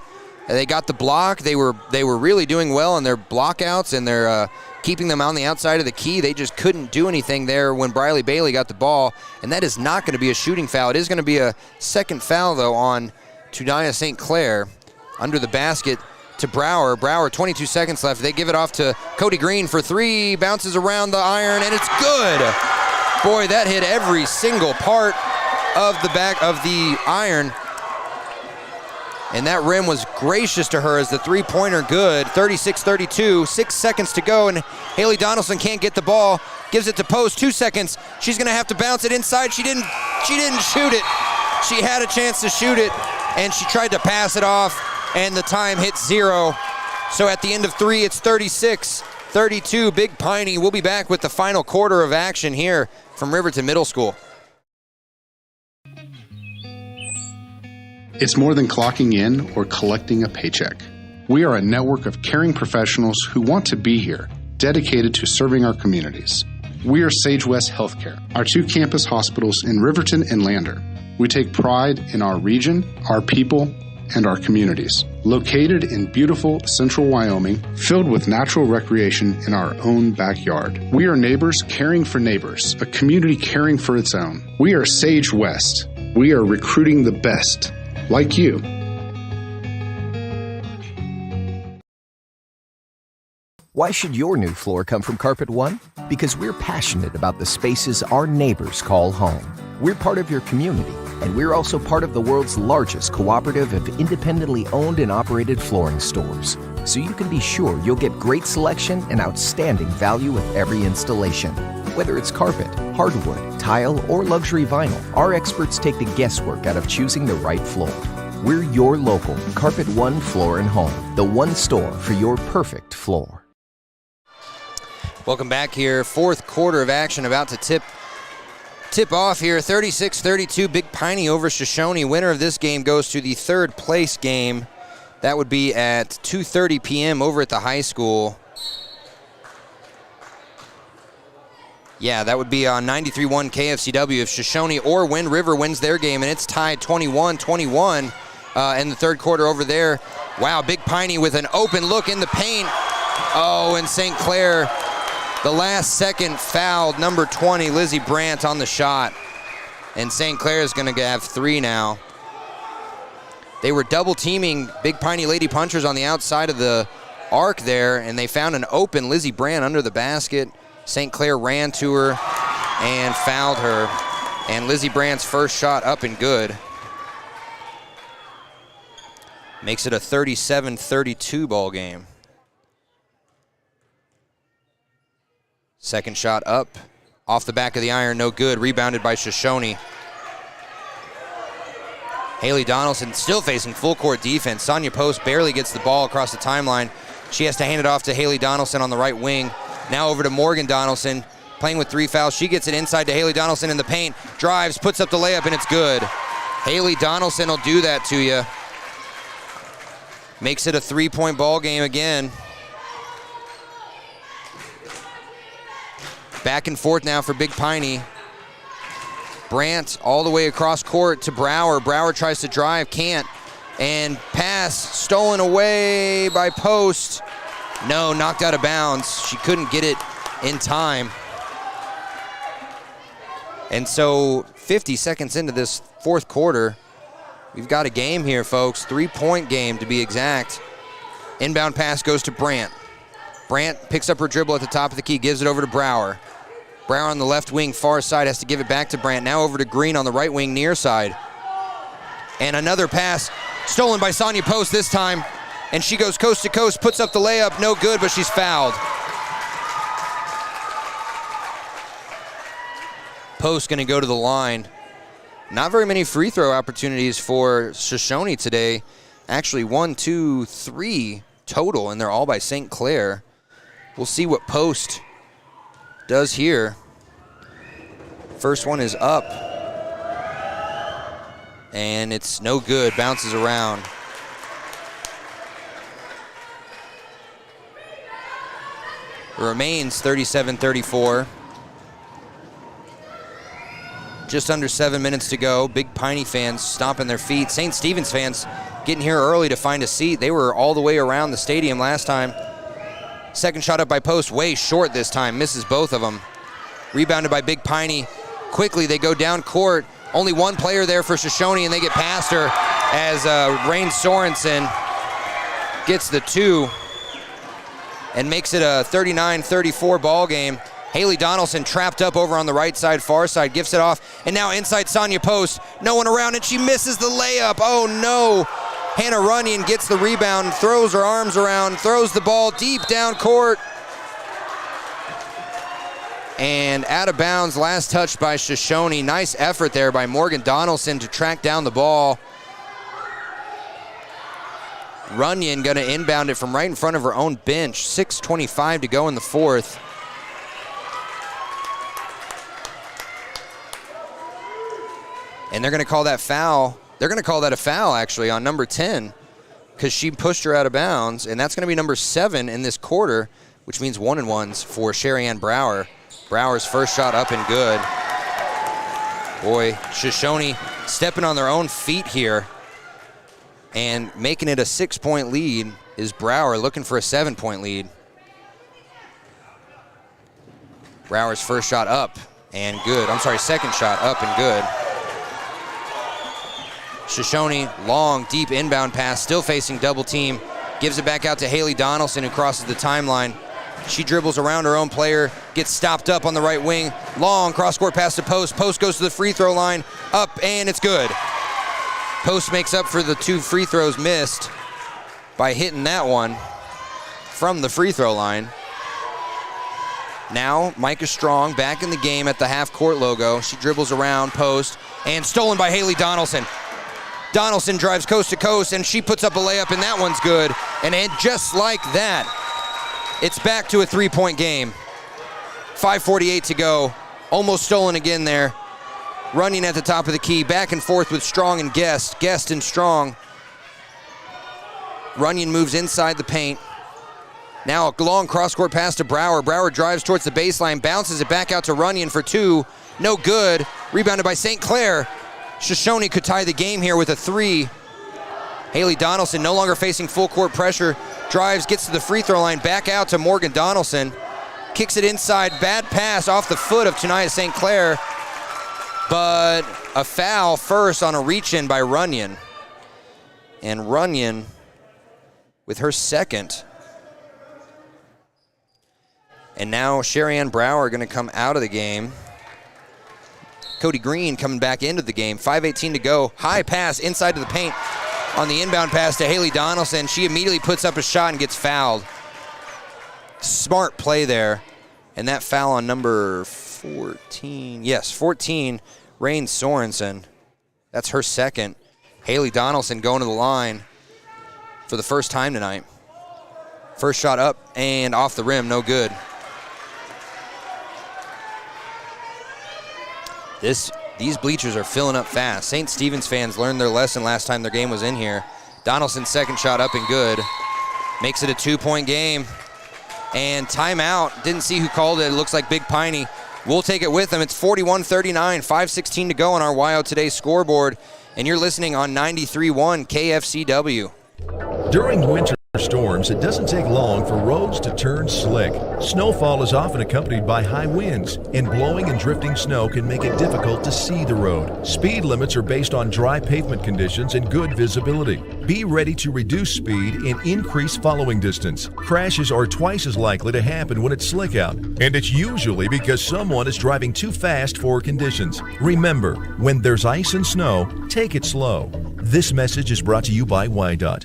They got the block. They were really doing well on their blockouts and their keeping them on the outside of the key. They just couldn't do anything there when Briley Bailey got the ball, and that is not going to be a shooting foul. It is going to be a second foul, though, on Tudina St. Clair under the basket to Brower. Brower, 22 seconds left. They give it off to Cody Green for three. Bounces around the iron, and it's good. Boy, that hit every single part of the back of the iron. And that rim was gracious to her as the three-pointer good. 36-32, 6 seconds to go, and Haley Donaldson can't get the ball. Gives it to Post, 2 seconds. She's gonna have to bounce it inside. She didn't shoot it. She had a chance to shoot it, and she tried to pass it off, and the time hits 0. So at the end of 3, it's 36-32, Big Piney. We'll be back with the final quarter of action here from Riverton Middle School. It's more than clocking in or collecting a paycheck. We are a network of caring professionals who want to be here, dedicated to serving our communities. We are Sage West Healthcare, our 2 campus hospitals in Riverton and Lander. We take pride in our region, our people, and our communities. Located in beautiful central Wyoming, filled with natural recreation in our own backyard. We are neighbors caring for neighbors, a community caring for its own. We are Sage West. We are recruiting the best. Like you. Why should your new floor come from Carpet One? Because we're passionate about the spaces our neighbors call home. We're part of your community, and we're also part of the world's largest cooperative of independently owned and operated flooring stores. So you can be sure you'll get great selection and outstanding value with every installation. Whether it's carpet, hardwood, tile, or luxury vinyl, our experts take the guesswork out of choosing the right floor. We're your local Carpet One Floor and Home, the one store for your perfect floor. Welcome back here. Fourth quarter of action about to tip off here. 36-32, Big Piney over Shoshoni. Winner of this game goes to the third place game. That would be at 2:30 p.m. over at the high school. Yeah, that would be on 93.1 KFCW if Shoshoni or Wind River wins their game, and it's tied 21-21 in the third quarter over there. Wow, Big Piney with an open look in the paint. Oh, and St. Clair, the last second fouled number 20, Lizzie Brandt, on the shot. And St. Clair is going to have 3 now. They were double teaming Big Piney Lady Punchers on the outside of the arc there, and they found an open Lizzie Brandt under the basket. St. Clair ran to her and fouled her. And Lizzie Brandt's first shot up and good. Makes it a 37-32 ball game. Second shot up, off the back of the iron, no good. Rebounded by Shoshoni. Haley Donaldson still facing full court defense. Sonia Post barely gets the ball across the timeline. She has to hand it off to Haley Donaldson on the right wing. Now over to Morgan Donaldson, playing with 3 fouls. She gets it inside to Haley Donaldson in the paint. Drives, puts up the layup, and it's good. Haley Donaldson will do that to you. Makes it a 3-point ball game again. Back and forth now for Big Piney. Brandt all the way across court to Brower. Brower tries to drive, can't. And pass stolen away by Post. No, knocked out of bounds. She couldn't get it in time. And so 50 seconds into this fourth quarter, we've got a game here, folks. 3-point game to be exact. Inbound pass goes to Brandt. Brandt picks up her dribble at the top of the key, gives it over to Brower. Brower on the left wing, far side, has to give it back to Brandt. Now over to Green on the right wing, near side. And another pass stolen by Sonia Post this time. and she goes coast to coast, puts up the layup, no good, but she's fouled. Post going to go to the line. Not very many free throw opportunities for Shoshoni today. Actually 1, 2, 3 total, and they're all by St. Clair. We'll see what Post does here. First one is up. And it's no good, bounces around. It remains 37-34. Just under 7 minutes to go. Big Piney fans stomping their feet. St. Stephen's fans getting here early to find a seat. They were all the way around the stadium last time. Second shot up by Post, way short this time. Misses both of them. Rebounded by Big Piney. Quickly, they go down court. Only one player there for Shoshoni, and they get past her as Rain Sorensen gets the 2 and makes it a 39-34 ball game. Haley Donaldson trapped up over on the right side, far side, gifts it off, and now inside Sonia Post. No one around, and she misses the layup. Oh no! Hannah Runyon gets the rebound, throws her arms around, throws the ball deep down court. And out of bounds, last touch by Shoshoni. Nice effort there by Morgan Donaldson to track down the ball. Runyon gonna inbound it from right in front of her own bench. 6:25 to go in the fourth. And they're gonna call that foul. They're gonna call that a foul actually on number 10 because she pushed her out of bounds, and that's gonna be number 7 in this quarter, which means 1-and-1s for Sherry Ann Brower. Brower's first shot up and good. Boy, Shoshoni stepping on their own feet here and making it a 6-point lead is Brower looking for a 7-point lead. Brower's first shot up and good. I'm sorry, second shot up and good. Shoshoni, long, deep inbound pass, still facing double team. Gives it back out to Haley Donaldson, who crosses the timeline. She dribbles around her own player, gets stopped up on the right wing. Long cross-court pass to Post. Post goes to the free throw line, up, and it's good. Post makes up for the 2 free throws missed by hitting that one from the free throw line. Now, Micah Strong back in the game at the half-court logo. She dribbles around Post, and stolen by Haley Donaldson. Donaldson drives coast to coast, and she puts up a layup, and that one's good. And just like that, it's back to a 3-point game. 5:48 to go. Almost stolen again there. Running at the top of the key. Back and forth with Strong and Guest. Guest and Strong. Runyon moves inside the paint. Now a long cross-court pass to Brower. Brower drives towards the baseline, bounces it back out to Runyon for 2. No good. Rebounded by St. Clair. Shoshoni could tie the game here with a 3. Haley Donaldson no longer facing full court pressure. Drives, gets to the free throw line, back out to Morgan Donaldson. Kicks it inside, bad pass off the foot of Tenaya St. Clair. But a foul first on a reach-in by Runyon. And Runyon with her second. And now Sherry Ann Brower going to come out of the game. Cody Green coming back into the game. 5:18 to go. High pass inside to the paint on the inbound pass to Haley Donaldson. She immediately puts up a shot and gets fouled. Smart play there. And that foul on number 14. Yes, 14, Rain Sorensen. That's her second. Haley Donaldson going to the line for the first time tonight. First shot up and off the rim, no good. These bleachers are filling up fast. St. Stephen's fans learned their lesson last time their game was in here. Donaldson's second shot up and good. Makes it a 2-point game. And timeout. Didn't see who called it. It looks like Big Piney. We'll take it with them. It's 41-39, 5:16 to go on our WyoToday scoreboard. And you're listening on 93.1 KFCW. During winter storms, it doesn't take long for roads to turn slick. Snowfall is often accompanied by high winds, and blowing and drifting snow can make it difficult to see the road. Speed limits are based on dry pavement conditions and good visibility. Be ready to reduce speed and increase following distance. Crashes are twice as likely to happen when it's slick out, and it's usually because someone is driving too fast for conditions. Remember, when there's ice and snow, take it slow. This message is brought to you by WYDOT.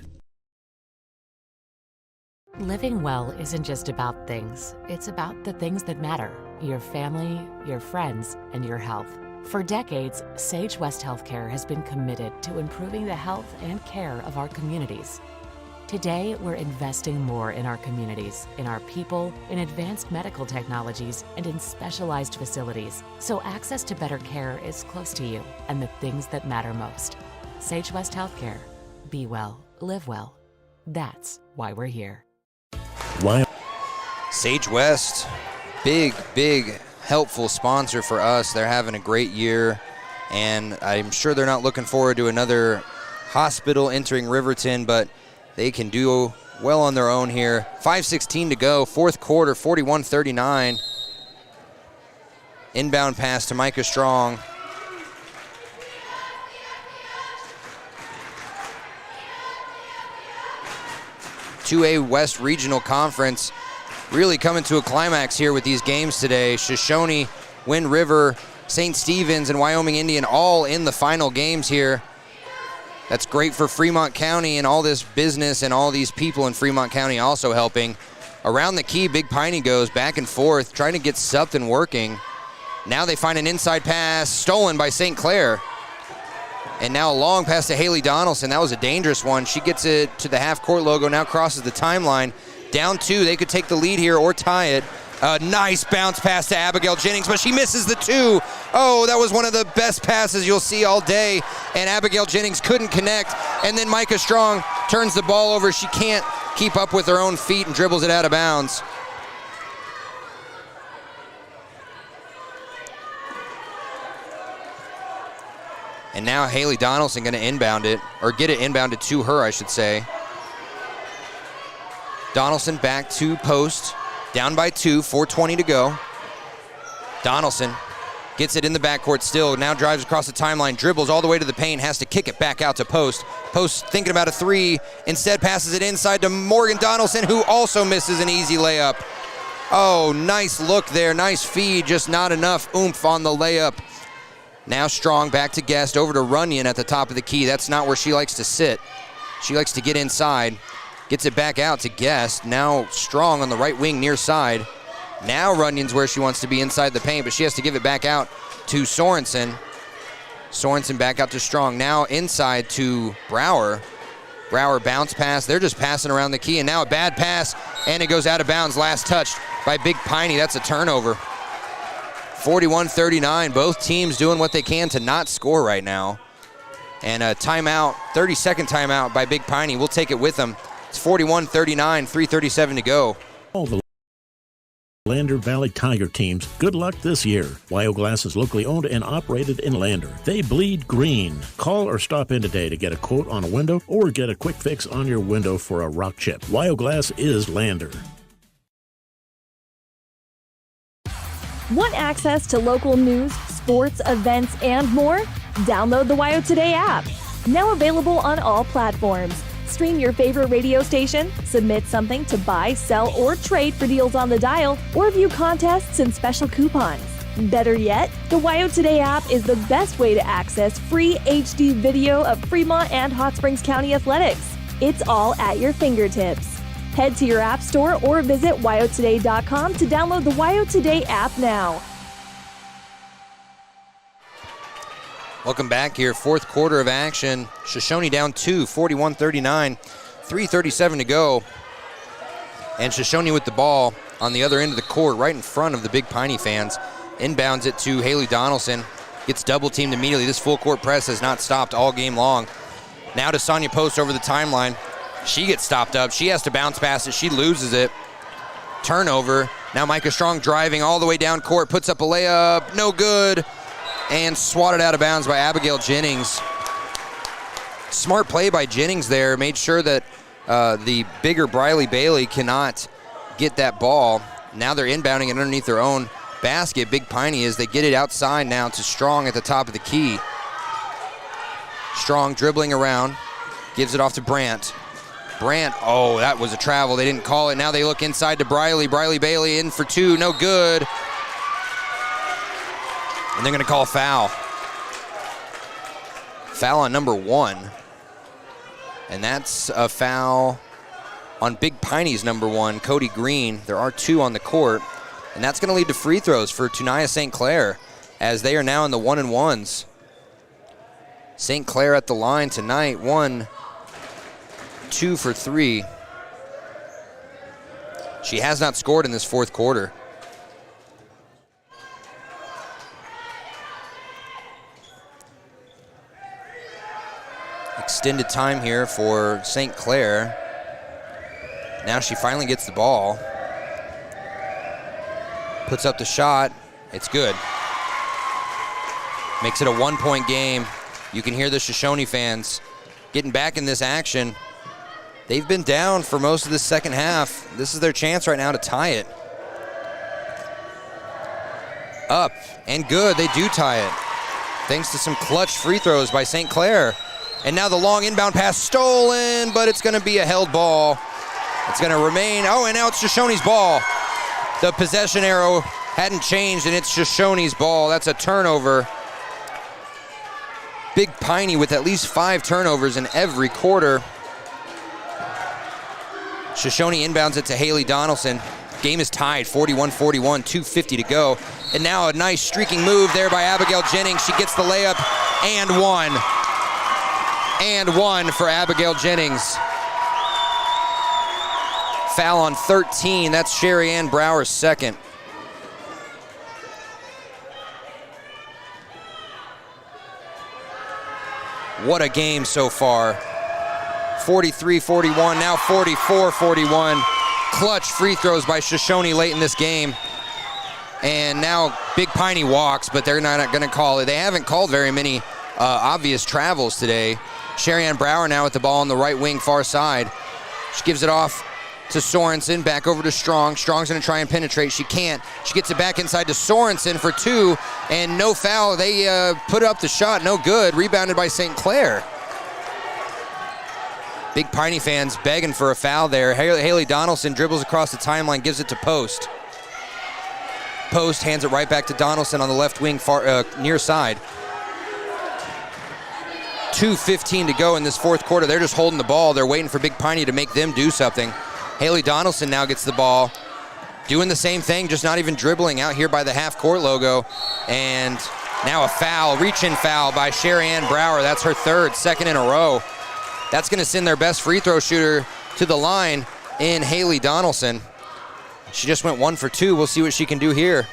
Living well isn't just about things, it's about the things that matter: your family, your friends, and your health. For decades, Sage West Healthcare has been committed to improving the health and care of our communities. Today, we're investing more in our communities, in our people, in advanced medical technologies, and in specialized facilities, so access to better care is close to you and the things that matter most. Sage West Healthcare. Be well, live well. That's why we're here. Sage West, big helpful sponsor for us. They're having a great year, and I'm sure they're not looking forward to another hospital entering Riverton, but they can do well on their own here. 5:16 to go, fourth quarter, 41-39. Inbound pass to Micah Strong. .2A West Regional Conference really coming to a climax here with these games today. Shoshoni, Wind River, St. Stephen's, and Wyoming Indian all in the final games here. That's great for Fremont County and all this business and all these people in Fremont County also helping. Around the key, Big Piney goes back and forth, trying to get something working. Now they find an inside pass stolen by St. Clair. And now a long pass to Haley Donaldson. That was a dangerous one. She gets it to the half-court logo, now crosses the timeline. Down 2, they could take the lead here or tie it. A nice bounce pass to Abigail Jennings, but she misses the 2. Oh, that was one of the best passes you'll see all day, and Abigail Jennings couldn't connect. And then Micah Strong turns the ball over. She can't keep up with her own feet and dribbles it out of bounds. And now Haley Donaldson going to inbound it, or get it inbounded to her, I should say. Donaldson back to post, down by 2, 4:20 to go. Donaldson gets it in the backcourt still, now drives across the timeline, dribbles all the way to the paint, has to kick it back out to Post. Post thinking about a 3, instead passes it inside to Morgan Donaldson, who also misses an easy layup. Oh, nice look there, nice feed, just not enough oomph on the layup. Now Strong back to Guest, over to Runyon at the top of the key. That's not where she likes to sit. She likes to get inside. Gets it back out to Guest. Now Strong on the right wing near side. Now Runyon's where she wants to be inside the paint, but she has to give it back out to Sorensen. Sorensen back out to Strong. Now inside to Brower. Brower bounce pass. They're just passing around the key, and now a bad pass, and it goes out of bounds. Last touched by Big Piney. That's a turnover. 41-39. Both teams doing what they can to not score right now. And a timeout, 30-second timeout by Big Piney. We'll take it with them. It's 41-39, 3:37 to go. All the Lander Valley Tiger teams, good luck this year. WyoGlass is locally owned and operated in Lander. They bleed green. Call or stop in today to get a quote on a window or get a quick fix on your window for a rock chip. WyoGlass is Lander. Want access to local news, sports, events, and more? Download the WyoToday app. Now available on all platforms. Stream your favorite radio station, submit something to buy, sell, or trade for deals on the dial, or view contests and special coupons. Better yet, the WyoToday app is the best way to access free HD video of Fremont and Hot Springs County athletics. It's all at your fingertips. Head to your app store or visit WyoToday.com to download the WyoToday app now. Welcome back here, fourth quarter of action. Shoshoni down 2, 41-39, 3:37 to go. And Shoshoni with the ball on the other end of the court, right in front of the Big Piney fans. Inbounds it to Haley Donaldson. Gets double teamed immediately. This full court press has not stopped all game long. Now to Sonia Post over the timeline. She gets stopped up. She has to bounce past it. She loses it. Turnover. Now Micah Strong driving all the way down court. Puts up a layup. No good. And swatted out of bounds by Abigail Jennings. Smart play by Jennings there. Made sure that the bigger Briley Bailey cannot get that ball. Now they're inbounding it underneath their own basket. Big Piney as they get it outside now to Strong at the top of the key. Strong dribbling around. Gives it off to Brandt. Brandt, oh, that was a travel. They didn't call it. Now they look inside to Briley. Briley Bailey in for 2. No good. And they're going to call a foul. Foul on number 1. And that's a foul on Big Piney's number 1, Cody Green. There are 2 on the court, and that's going to lead to free throws for Tunaya St. Clair, as they are now in the 1-and-1s. St. Clair at the line tonight, 1, 2 for 3. She has not scored in this fourth quarter. Extended time here for St. Clair. Now she finally gets the ball. Puts up the shot. It's good. Makes it a 1-point game. You can hear the Shoshoni fans getting back in this action. They've been down for most of the second half. This is their chance right now to tie it. Up and good. They do tie it, thanks to some clutch free throws by St. Clair. And now the long inbound pass stolen, but it's going to be a held ball. It's going to remain. Oh, and now it's Shoshoni's ball. The possession arrow hadn't changed, and it's Shoshoni's ball. That's a turnover. Big Piney with at least 5 turnovers in every quarter. Shoshoni inbounds it to Haley Donaldson. Game is tied, 41-41, 2:50 to go. And now a nice streaking move there by Abigail Jennings. She gets the layup and one. And one for Abigail Jennings. Foul on 13. That's Sherry Ann Brower's second. What a game so far. 43-41, now 44-41. Clutch free throws by Shoshoni late in this game. And now Big Piney walks, but they're not going to call it. They haven't called very many obvious travels today. Sherry Ann Brower now with the ball on the right wing, far side. She gives it off to Sorensen, back over to Strong. Strong's going to try and penetrate. She can't. She gets it back inside to Sorensen for 2, and no foul. They put up the shot, no good. Rebounded by St. Clair. Big Piney fans begging for a foul there. Haley Donaldson dribbles across the timeline, gives it to Post. Post hands it right back to Donaldson on the left wing, far near side. 2:15 to go in this fourth quarter. They're just holding the ball. They're waiting for Big Piney to make them do something. Haley Donaldson now gets the ball. Doing the same thing, just not even dribbling out here by the half-court logo. And now a foul, reach-in foul by Sherry Ann Brower. That's her third, second in a row. That's going to send their best free throw shooter to the line in Haley Donaldson. She just went 1 for 2. We'll see what she can do here.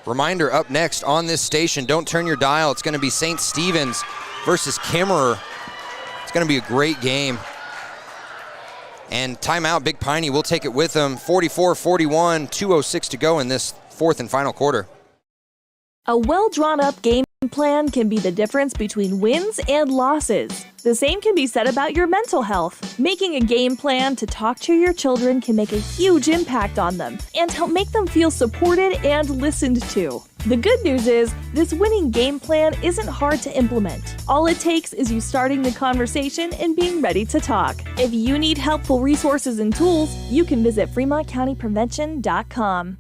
Reminder, up next on this station, don't turn your dial. It's going to be St. Stephen's versus Kimmerer. It's going to be a great game. And timeout, Big Piney will take it with them. 44-41, 2:06 to go in this fourth and final quarter. A well-drawn-up game plan can be the difference between wins and losses. The same can be said about your mental health. Making a game plan to talk to your children can make a huge impact on them and help make them feel supported and listened to. The good news is, this winning game plan isn't hard to implement. All it takes is you starting the conversation and being ready to talk. If you need helpful resources and tools, you can visit FremontCountyPrevention.com.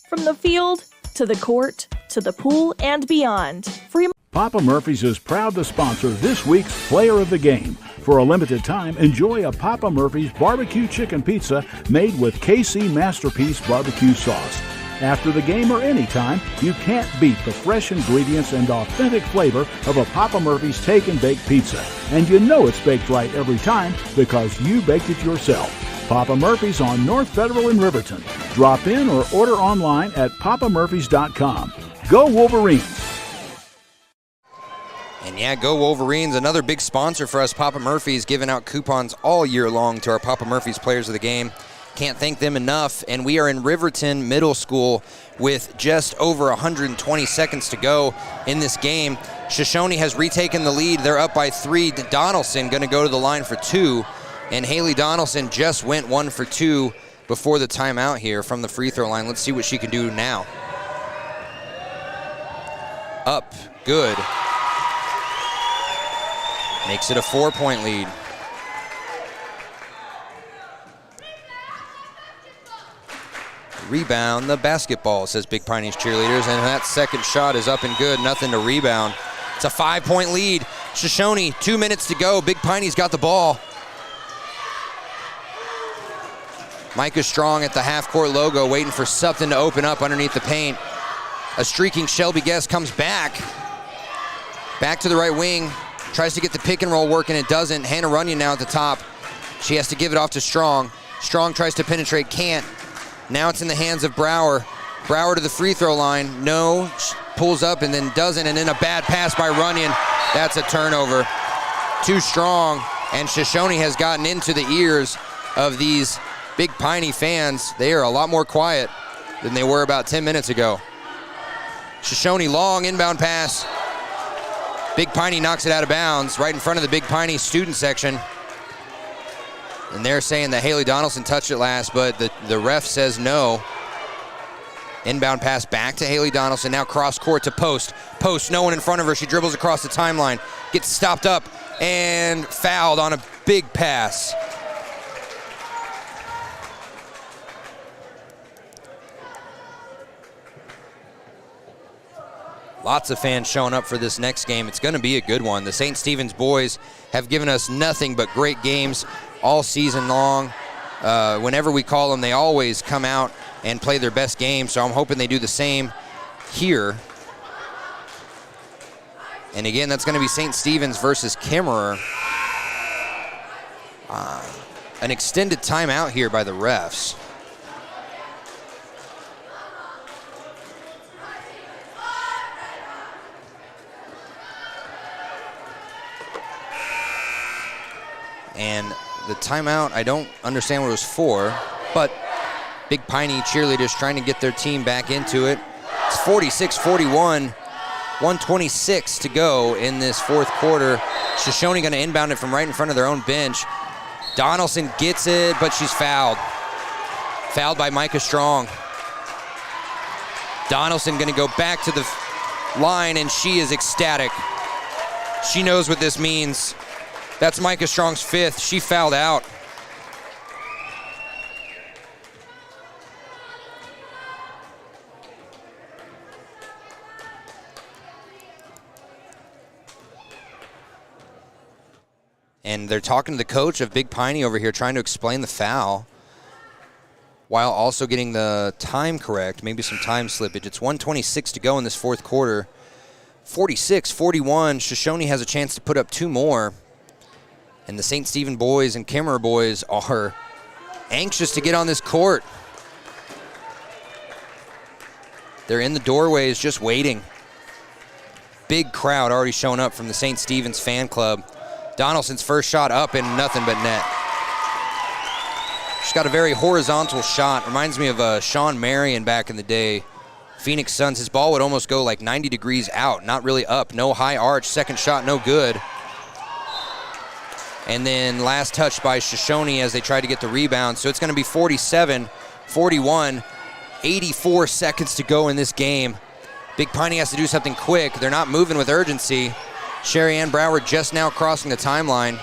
From the field, to the court, to the pool, and beyond, Papa Murphy's is proud to sponsor this week's Player of the Game. For a limited time, enjoy a Papa Murphy's barbecue chicken pizza made with KC Masterpiece barbecue sauce. After the game or anytime, you can't beat the fresh ingredients and authentic flavor of a Papa Murphy's Take and Bake pizza. And you know it's baked right every time because you baked it yourself. Papa Murphy's on North Federal in Riverton. Drop in or order online at papamurphys.com. Go Wolverines! And yeah, go Wolverines. Another big sponsor for us, Papa Murphy's, giving out coupons all year long to our Papa Murphy's players of the game. Can't thank them enough. And we are in Riverton Middle School with just over 120 seconds to go in this game. Shoshoni has retaken the lead. They're up by 3. Donaldson going to go to the line for 2. And Haley Donaldson just went 1 for 2 before the timeout here from the free throw line. Let's see what she can do now. Up, good. Makes it a 4-point lead. Rebound the basketball, says Big Piney's cheerleaders, and that second shot is up and good, nothing to rebound. It's a 5-point lead. Shoshoni, 2 minutes to go. Big Piney's got the ball. Micah Strong at the half-court logo, waiting for something to open up underneath the paint. A streaking Shelby Guest comes back. Back to the right wing. Tries to get the pick and roll working, it doesn't. Hannah Runyon now at the top. She has to give it off to Strong. Strong tries to penetrate, can't. Now it's in the hands of Brower. Brower to the free throw line. No, pulls up and then doesn't, and then a bad pass by Runyon. That's a turnover. Too strong, and Shoshoni has gotten into the ears of these Big Piney fans. They are a lot more quiet than they were about 10 minutes ago. Shoshoni, long inbound pass. Big Piney knocks it out of bounds right in front of the Big Piney student section. And they're saying that Haley Donaldson touched it last, but the ref says no. Inbound pass back to Haley Donaldson, now cross court to Post. Post, no one in front of her. She dribbles across the timeline, gets stopped up and fouled on a big pass. Lots of fans showing up for this next game. It's going to be a good one. The St. Stephen's boys have given us nothing but great games all season long. Whenever we call them, they always come out and play their best game, so I'm hoping they do the same here. And again, that's going to be St. Stephen's versus Kimmerer. An extended timeout here by the refs. And the timeout, I don't understand what it was for, but Big Piney cheerleaders trying to get their team back into it. It's 46-41, 1:26 to go in this fourth quarter. Shoshoni going to inbound it from right in front of their own bench. Donaldson gets it, but she's fouled. Fouled by Micah Strong. Donaldson going to go back to the line, and she is ecstatic. She knows what this means. That's Micah Strong's fifth. She fouled out. And they're talking to the coach of Big Piney over here, trying to explain the foul while also getting the time correct, maybe some time slippage. It's 1:26 to go in this fourth quarter. 46-41. Shoshoni has a chance to put up two more. And the St. Stephen boys and Kimmerer boys are anxious to get on this court. They're in the doorways just waiting. Big crowd already showing up from the St. Stephen's fan club. Donaldson's first shot up and nothing but net. She's got a very horizontal shot. Reminds me of Sean Marion back in the day. Phoenix Suns, his ball would almost go like 90 degrees out, not really up. No high arch, second shot no good. And then last touch by Shoshoni as they try to get the rebound. So it's going to be 47-41, 84 seconds to go in this game. Big Piney has to do something quick. They're not moving with urgency. Sherry Ann Brower just now crossing the timeline.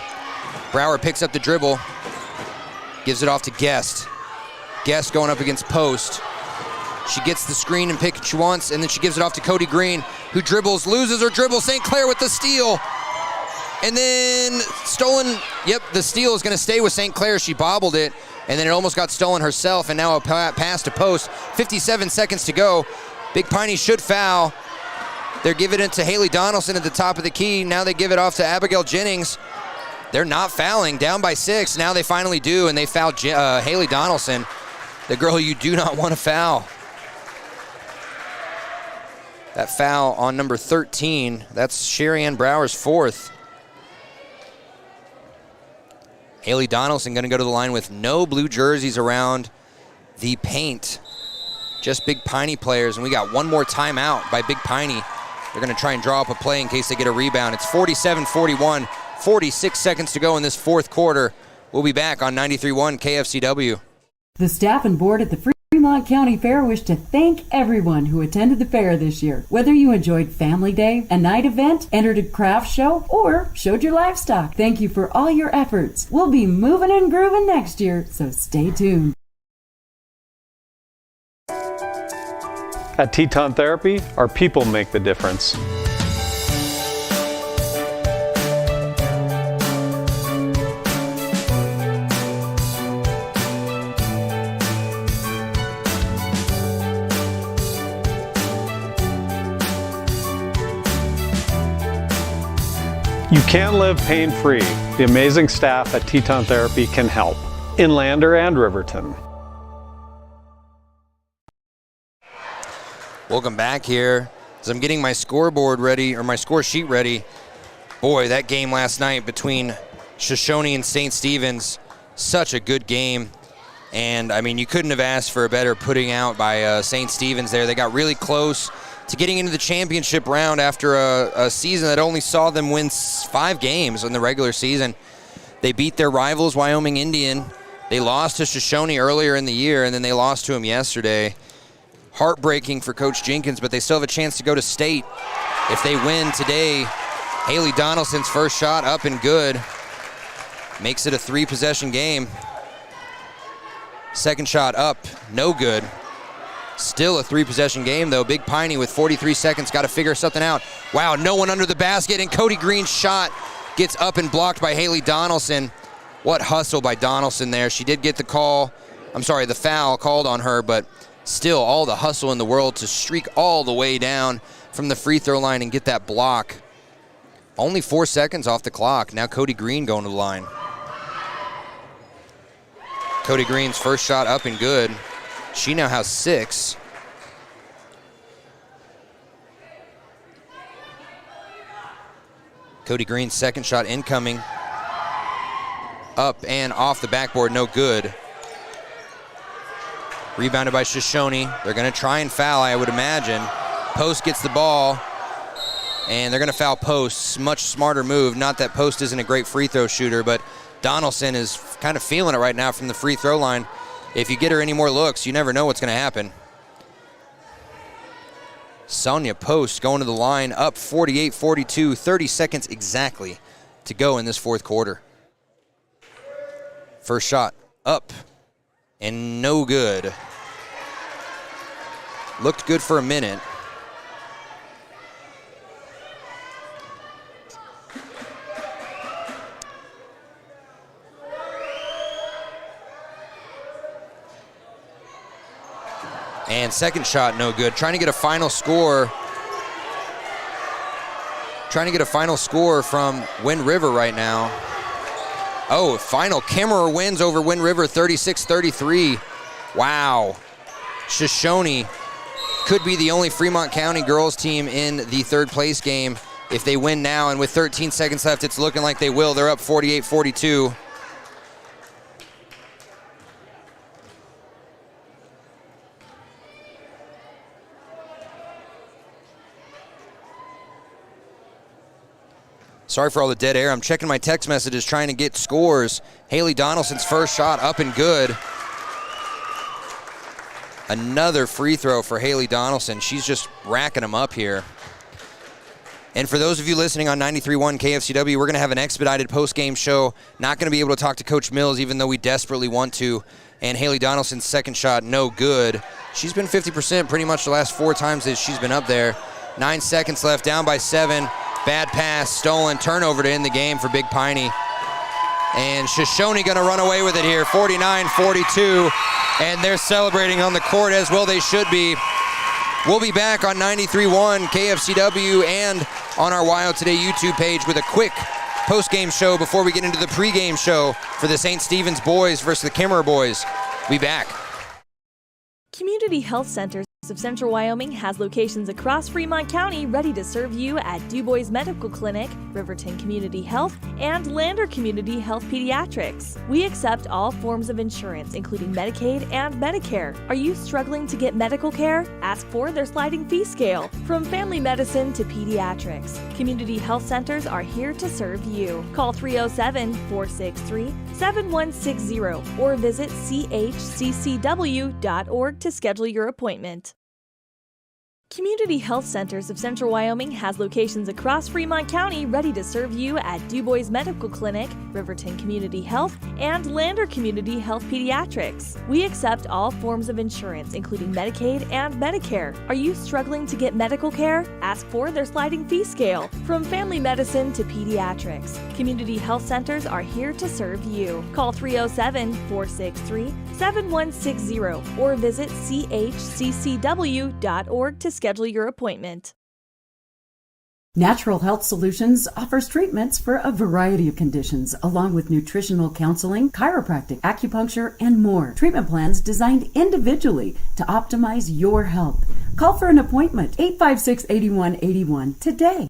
Brower picks up the dribble, gives it off to Guest. Guest going up against Post. She gets the screen and pick what she wants, and then she gives it off to Cody Green, who dribbles, loses her dribble. St. Clair with the steal. And then stolen. Yep, the steal is going to stay with St. Clair. She bobbled it, and then it almost got stolen herself, and now a pass to Post. 57 seconds to go. Big Piney should foul. They're giving it to Haley Donaldson at the top of the key. Now they give it off to Abigail Jennings. They're not fouling, down by 6. Now they finally do, and they foul Haley Donaldson, the girl you do not want to foul. That foul on number 13, that's Sherry Ann Brower's fourth. Haley Donaldson going to go to the line with no blue jerseys around the paint. Just Big Piney players, and we got one more timeout by Big Piney. They're going to try and draw up a play in case they get a rebound. It's 47-41, 46 seconds to go in this fourth quarter. We'll be back on 93.1 KFCW. The staff and board at the Fremont County Fair wish to thank everyone who attended the fair this year. Whether you enjoyed Family Day, a night event, entered a craft show, or showed your livestock, thank you for all your efforts. We'll be moving and grooving next year, so stay tuned. At Teton Therapy, our people make the difference. You can live pain-free. The amazing staff at Teton Therapy can help in Lander and Riverton. Welcome back here. As I'm getting my scoreboard ready, or my score sheet ready, boy, that game last night between Shoshoni and St. Stephen's, such a good game. And, I mean, you couldn't have asked for a better putting out by St. Stephen's there. They got really close to getting into the championship round after a season that only saw them win 5 games in the regular season. They beat their rivals, Wyoming Indian. They lost to Shoshoni earlier in the year, and then they lost to them yesterday. Heartbreaking for Coach Jenkins, but they still have a chance to go to state. If they win today, Haley Donaldson's first shot up and good. Makes it a 3-possession game. Second shot up, no good. Still a 3-possession game, though. Big Piney with 43 seconds, got to figure something out. Wow, no one under the basket, and Cody Green's shot gets up and blocked by Haley Donaldson. What hustle by Donaldson there. She did get the foul called on her, but still all the hustle in the world to streak all the way down from the free throw line and get that block. Only 4 seconds off the clock. Now Cody Green going to the line. Cody Green's first shot up and good. She now has 6. Cody Green's second shot incoming. Up and off the backboard, no good. Rebounded by Shoshoni. They're going to try and foul, I would imagine. Post gets the ball, and they're going to foul Post. Much smarter move. Not that Post isn't a great free throw shooter, but Donaldson is kind of feeling it right now from the free throw line. If you get her any more looks, you never know what's going to happen. Sonia Post going to the line, up 48-42, 30 seconds exactly to go in this fourth quarter. First shot up and no good. Looked good for a minute. And second shot, no good. Trying to get a final score. From Wind River right now. Oh, final. Kimmerer wins over Wind River 36-33. Wow. Shoshoni could be the only Fremont County girls team in the third place game if they win now. And with 13 seconds left, it's looking like they will. They're up 48-42. Sorry for all the dead air. I'm checking my text messages trying to get scores. Haley Donaldson's first shot up and good. Another free throw for Haley Donaldson. She's just racking them up here. And for those of you listening on 93.1 KFCW, we're going to have an expedited post-game show. Not going to be able to talk to Coach Mills, even though we desperately want to. And Haley Donaldson's second shot, no good. She's been 50% pretty much the last 4 times that she's been up there. 9 seconds left, down by 7. Bad pass, stolen, turnover to end the game for Big Piney. And Shoshoni going to run away with it here, 49-42. And they're celebrating on the court as well they should be. We'll be back on 93.1 KFCW and on our WyoToday YouTube page with a quick post-game show before we get into the pre-game show for the St. Stephen's boys versus the Kimmerer boys. We'll be back. Community Health Centers of Central Wyoming has locations across Fremont County ready to serve you at Du Bois Medical Clinic, Riverton Community Health, and Lander Community Health Pediatrics. We accept all forms of insurance, including Medicaid and Medicare. Are you struggling to get medical care? Ask for their sliding fee scale. From family medicine to pediatrics, Community Health Centers are here to serve you. Call 307-463-7160 or visit chccw.org to schedule your appointment. Community Health Centers of Central Wyoming has locations across Fremont County ready to serve you at DuBois Medical Clinic, Riverton Community Health, and Lander Community Health Pediatrics. We accept all forms of insurance, including Medicaid and Medicare. Are you struggling to get medical care? Ask for their sliding fee scale. From family medicine to pediatrics, Community Health Centers are here to serve you. Call 307-463-7160 or visit chccw.org to schedule your appointment. Natural Health Solutions offers treatments for a variety of conditions, along with nutritional counseling, chiropractic, acupuncture, and more. Treatment plans designed individually to optimize your health. Call for an appointment, 856-8181 today.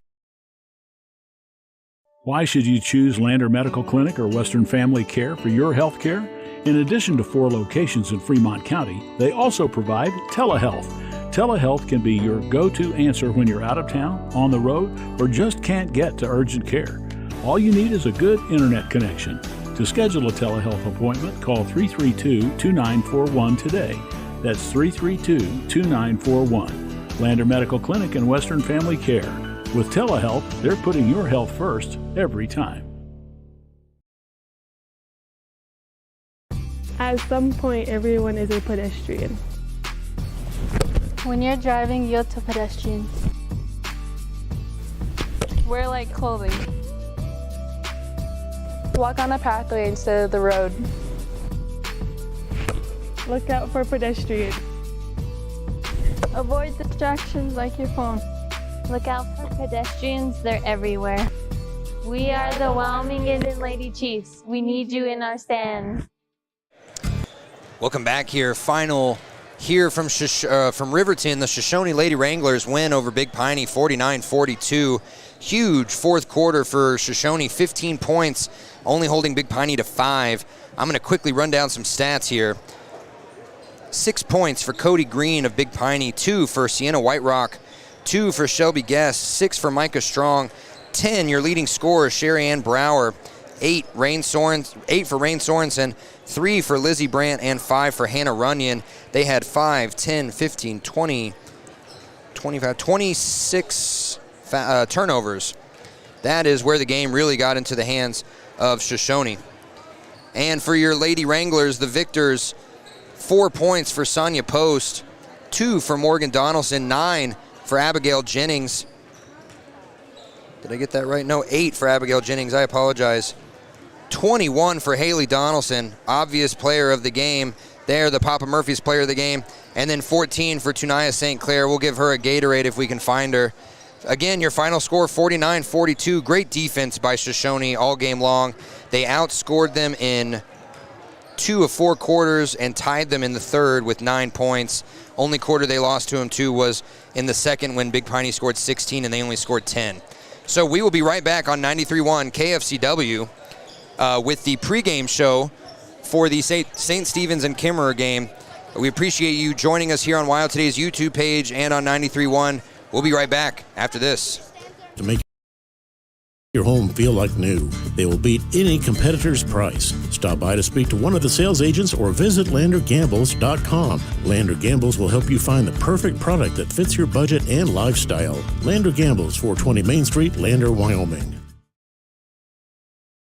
Why should you choose Lander Medical Clinic or Western Family Care for your health care? In addition to 4 locations in Fremont County, they also provide telehealth. Telehealth can be your go-to answer when you're out of town, on the road, or just can't get to urgent care. All you need is a good internet connection. To schedule a telehealth appointment, call 332-2941 today. That's 332-2941. Lander Medical Clinic and Western Family Care. With telehealth, they're putting your health first every time. At some point, everyone is a pedestrian. When you're driving, yield to pedestrians. Wear light clothing. Walk on a pathway instead of the road. Look out for pedestrians. Avoid distractions like your phone. Look out for pedestrians, they're everywhere. We are the Wyoming Indian Lady Chiefs. We need you in our stand. Welcome back here. Final here from Riverton. The Shoshoni Lady Wranglers win over Big Piney 49-42. Huge fourth quarter for Shoshoni, 15 points, only holding Big Piney to 5. I'm going to quickly run down some stats here. 6 points for Cody Green of Big Piney, 2 for Sienna White Rock, 2 for Shelby Guest, 6 for Micah Strong, 10, your leading scorer, Sherry Ann Brower, 8 for Rain Sorensen, 3 for Lizzie Brandt, and 5 for Hannah Runyon. They had 5, 10, 15, 20, 25, 26 turnovers. That is where the game really got into the hands of Shoshoni. And for your Lady Wranglers, the victors, 4 points for Sonia Post, 2 for Morgan Donaldson, 9 for Abigail Jennings. Did I get that right? No, 8 for Abigail Jennings. I apologize. 21 for Haley Donaldson, obvious player of the game. There, the Papa Murphy's player of the game. And then 14 for Tunaya St. Clair. We'll give her a Gatorade if we can find her. Again, your final score, 49-42. Great defense by Shoshoni all game long. They outscored them in 2 of 4 quarters and tied them in the third with 9 points. Only quarter they lost to them, too, was in the second when Big Piney scored 16 and they only scored 10. So we will be right back on 93.1 KFCW with the pregame show for the St. Stephen's and Kimmerer game. We appreciate you joining us here on WyoToday's YouTube page and on 93.1. We'll be right back after this. To make your home feel like new, they will beat any competitor's price. Stop by to speak to one of the sales agents or visit LanderGambles.com. Lander Gambles will help you find the perfect product that fits your budget and lifestyle. Lander Gambles, 420 Main Street, Lander, Wyoming.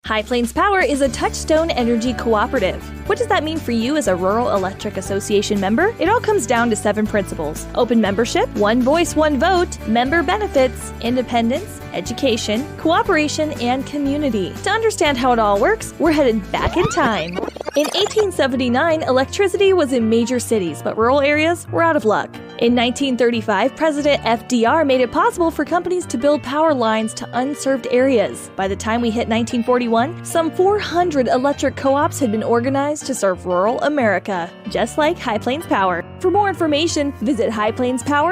High Plains Power is a Touchstone Energy cooperative. What does that mean for you as a Rural Electric Association member? It all comes down to 7 principles: open membership, one voice, one vote, member benefits, independence, education, cooperation, and community. To understand how it all works, we're headed back in time. In 1879, electricity was in major cities, but rural areas were out of luck. In 1935, President FDR made it possible for companies to build power lines to unserved areas. By the time we hit 1941, some 400 electric co-ops had been organized to serve rural America, just like High Plains Power. For more information, visit highplainspower.com.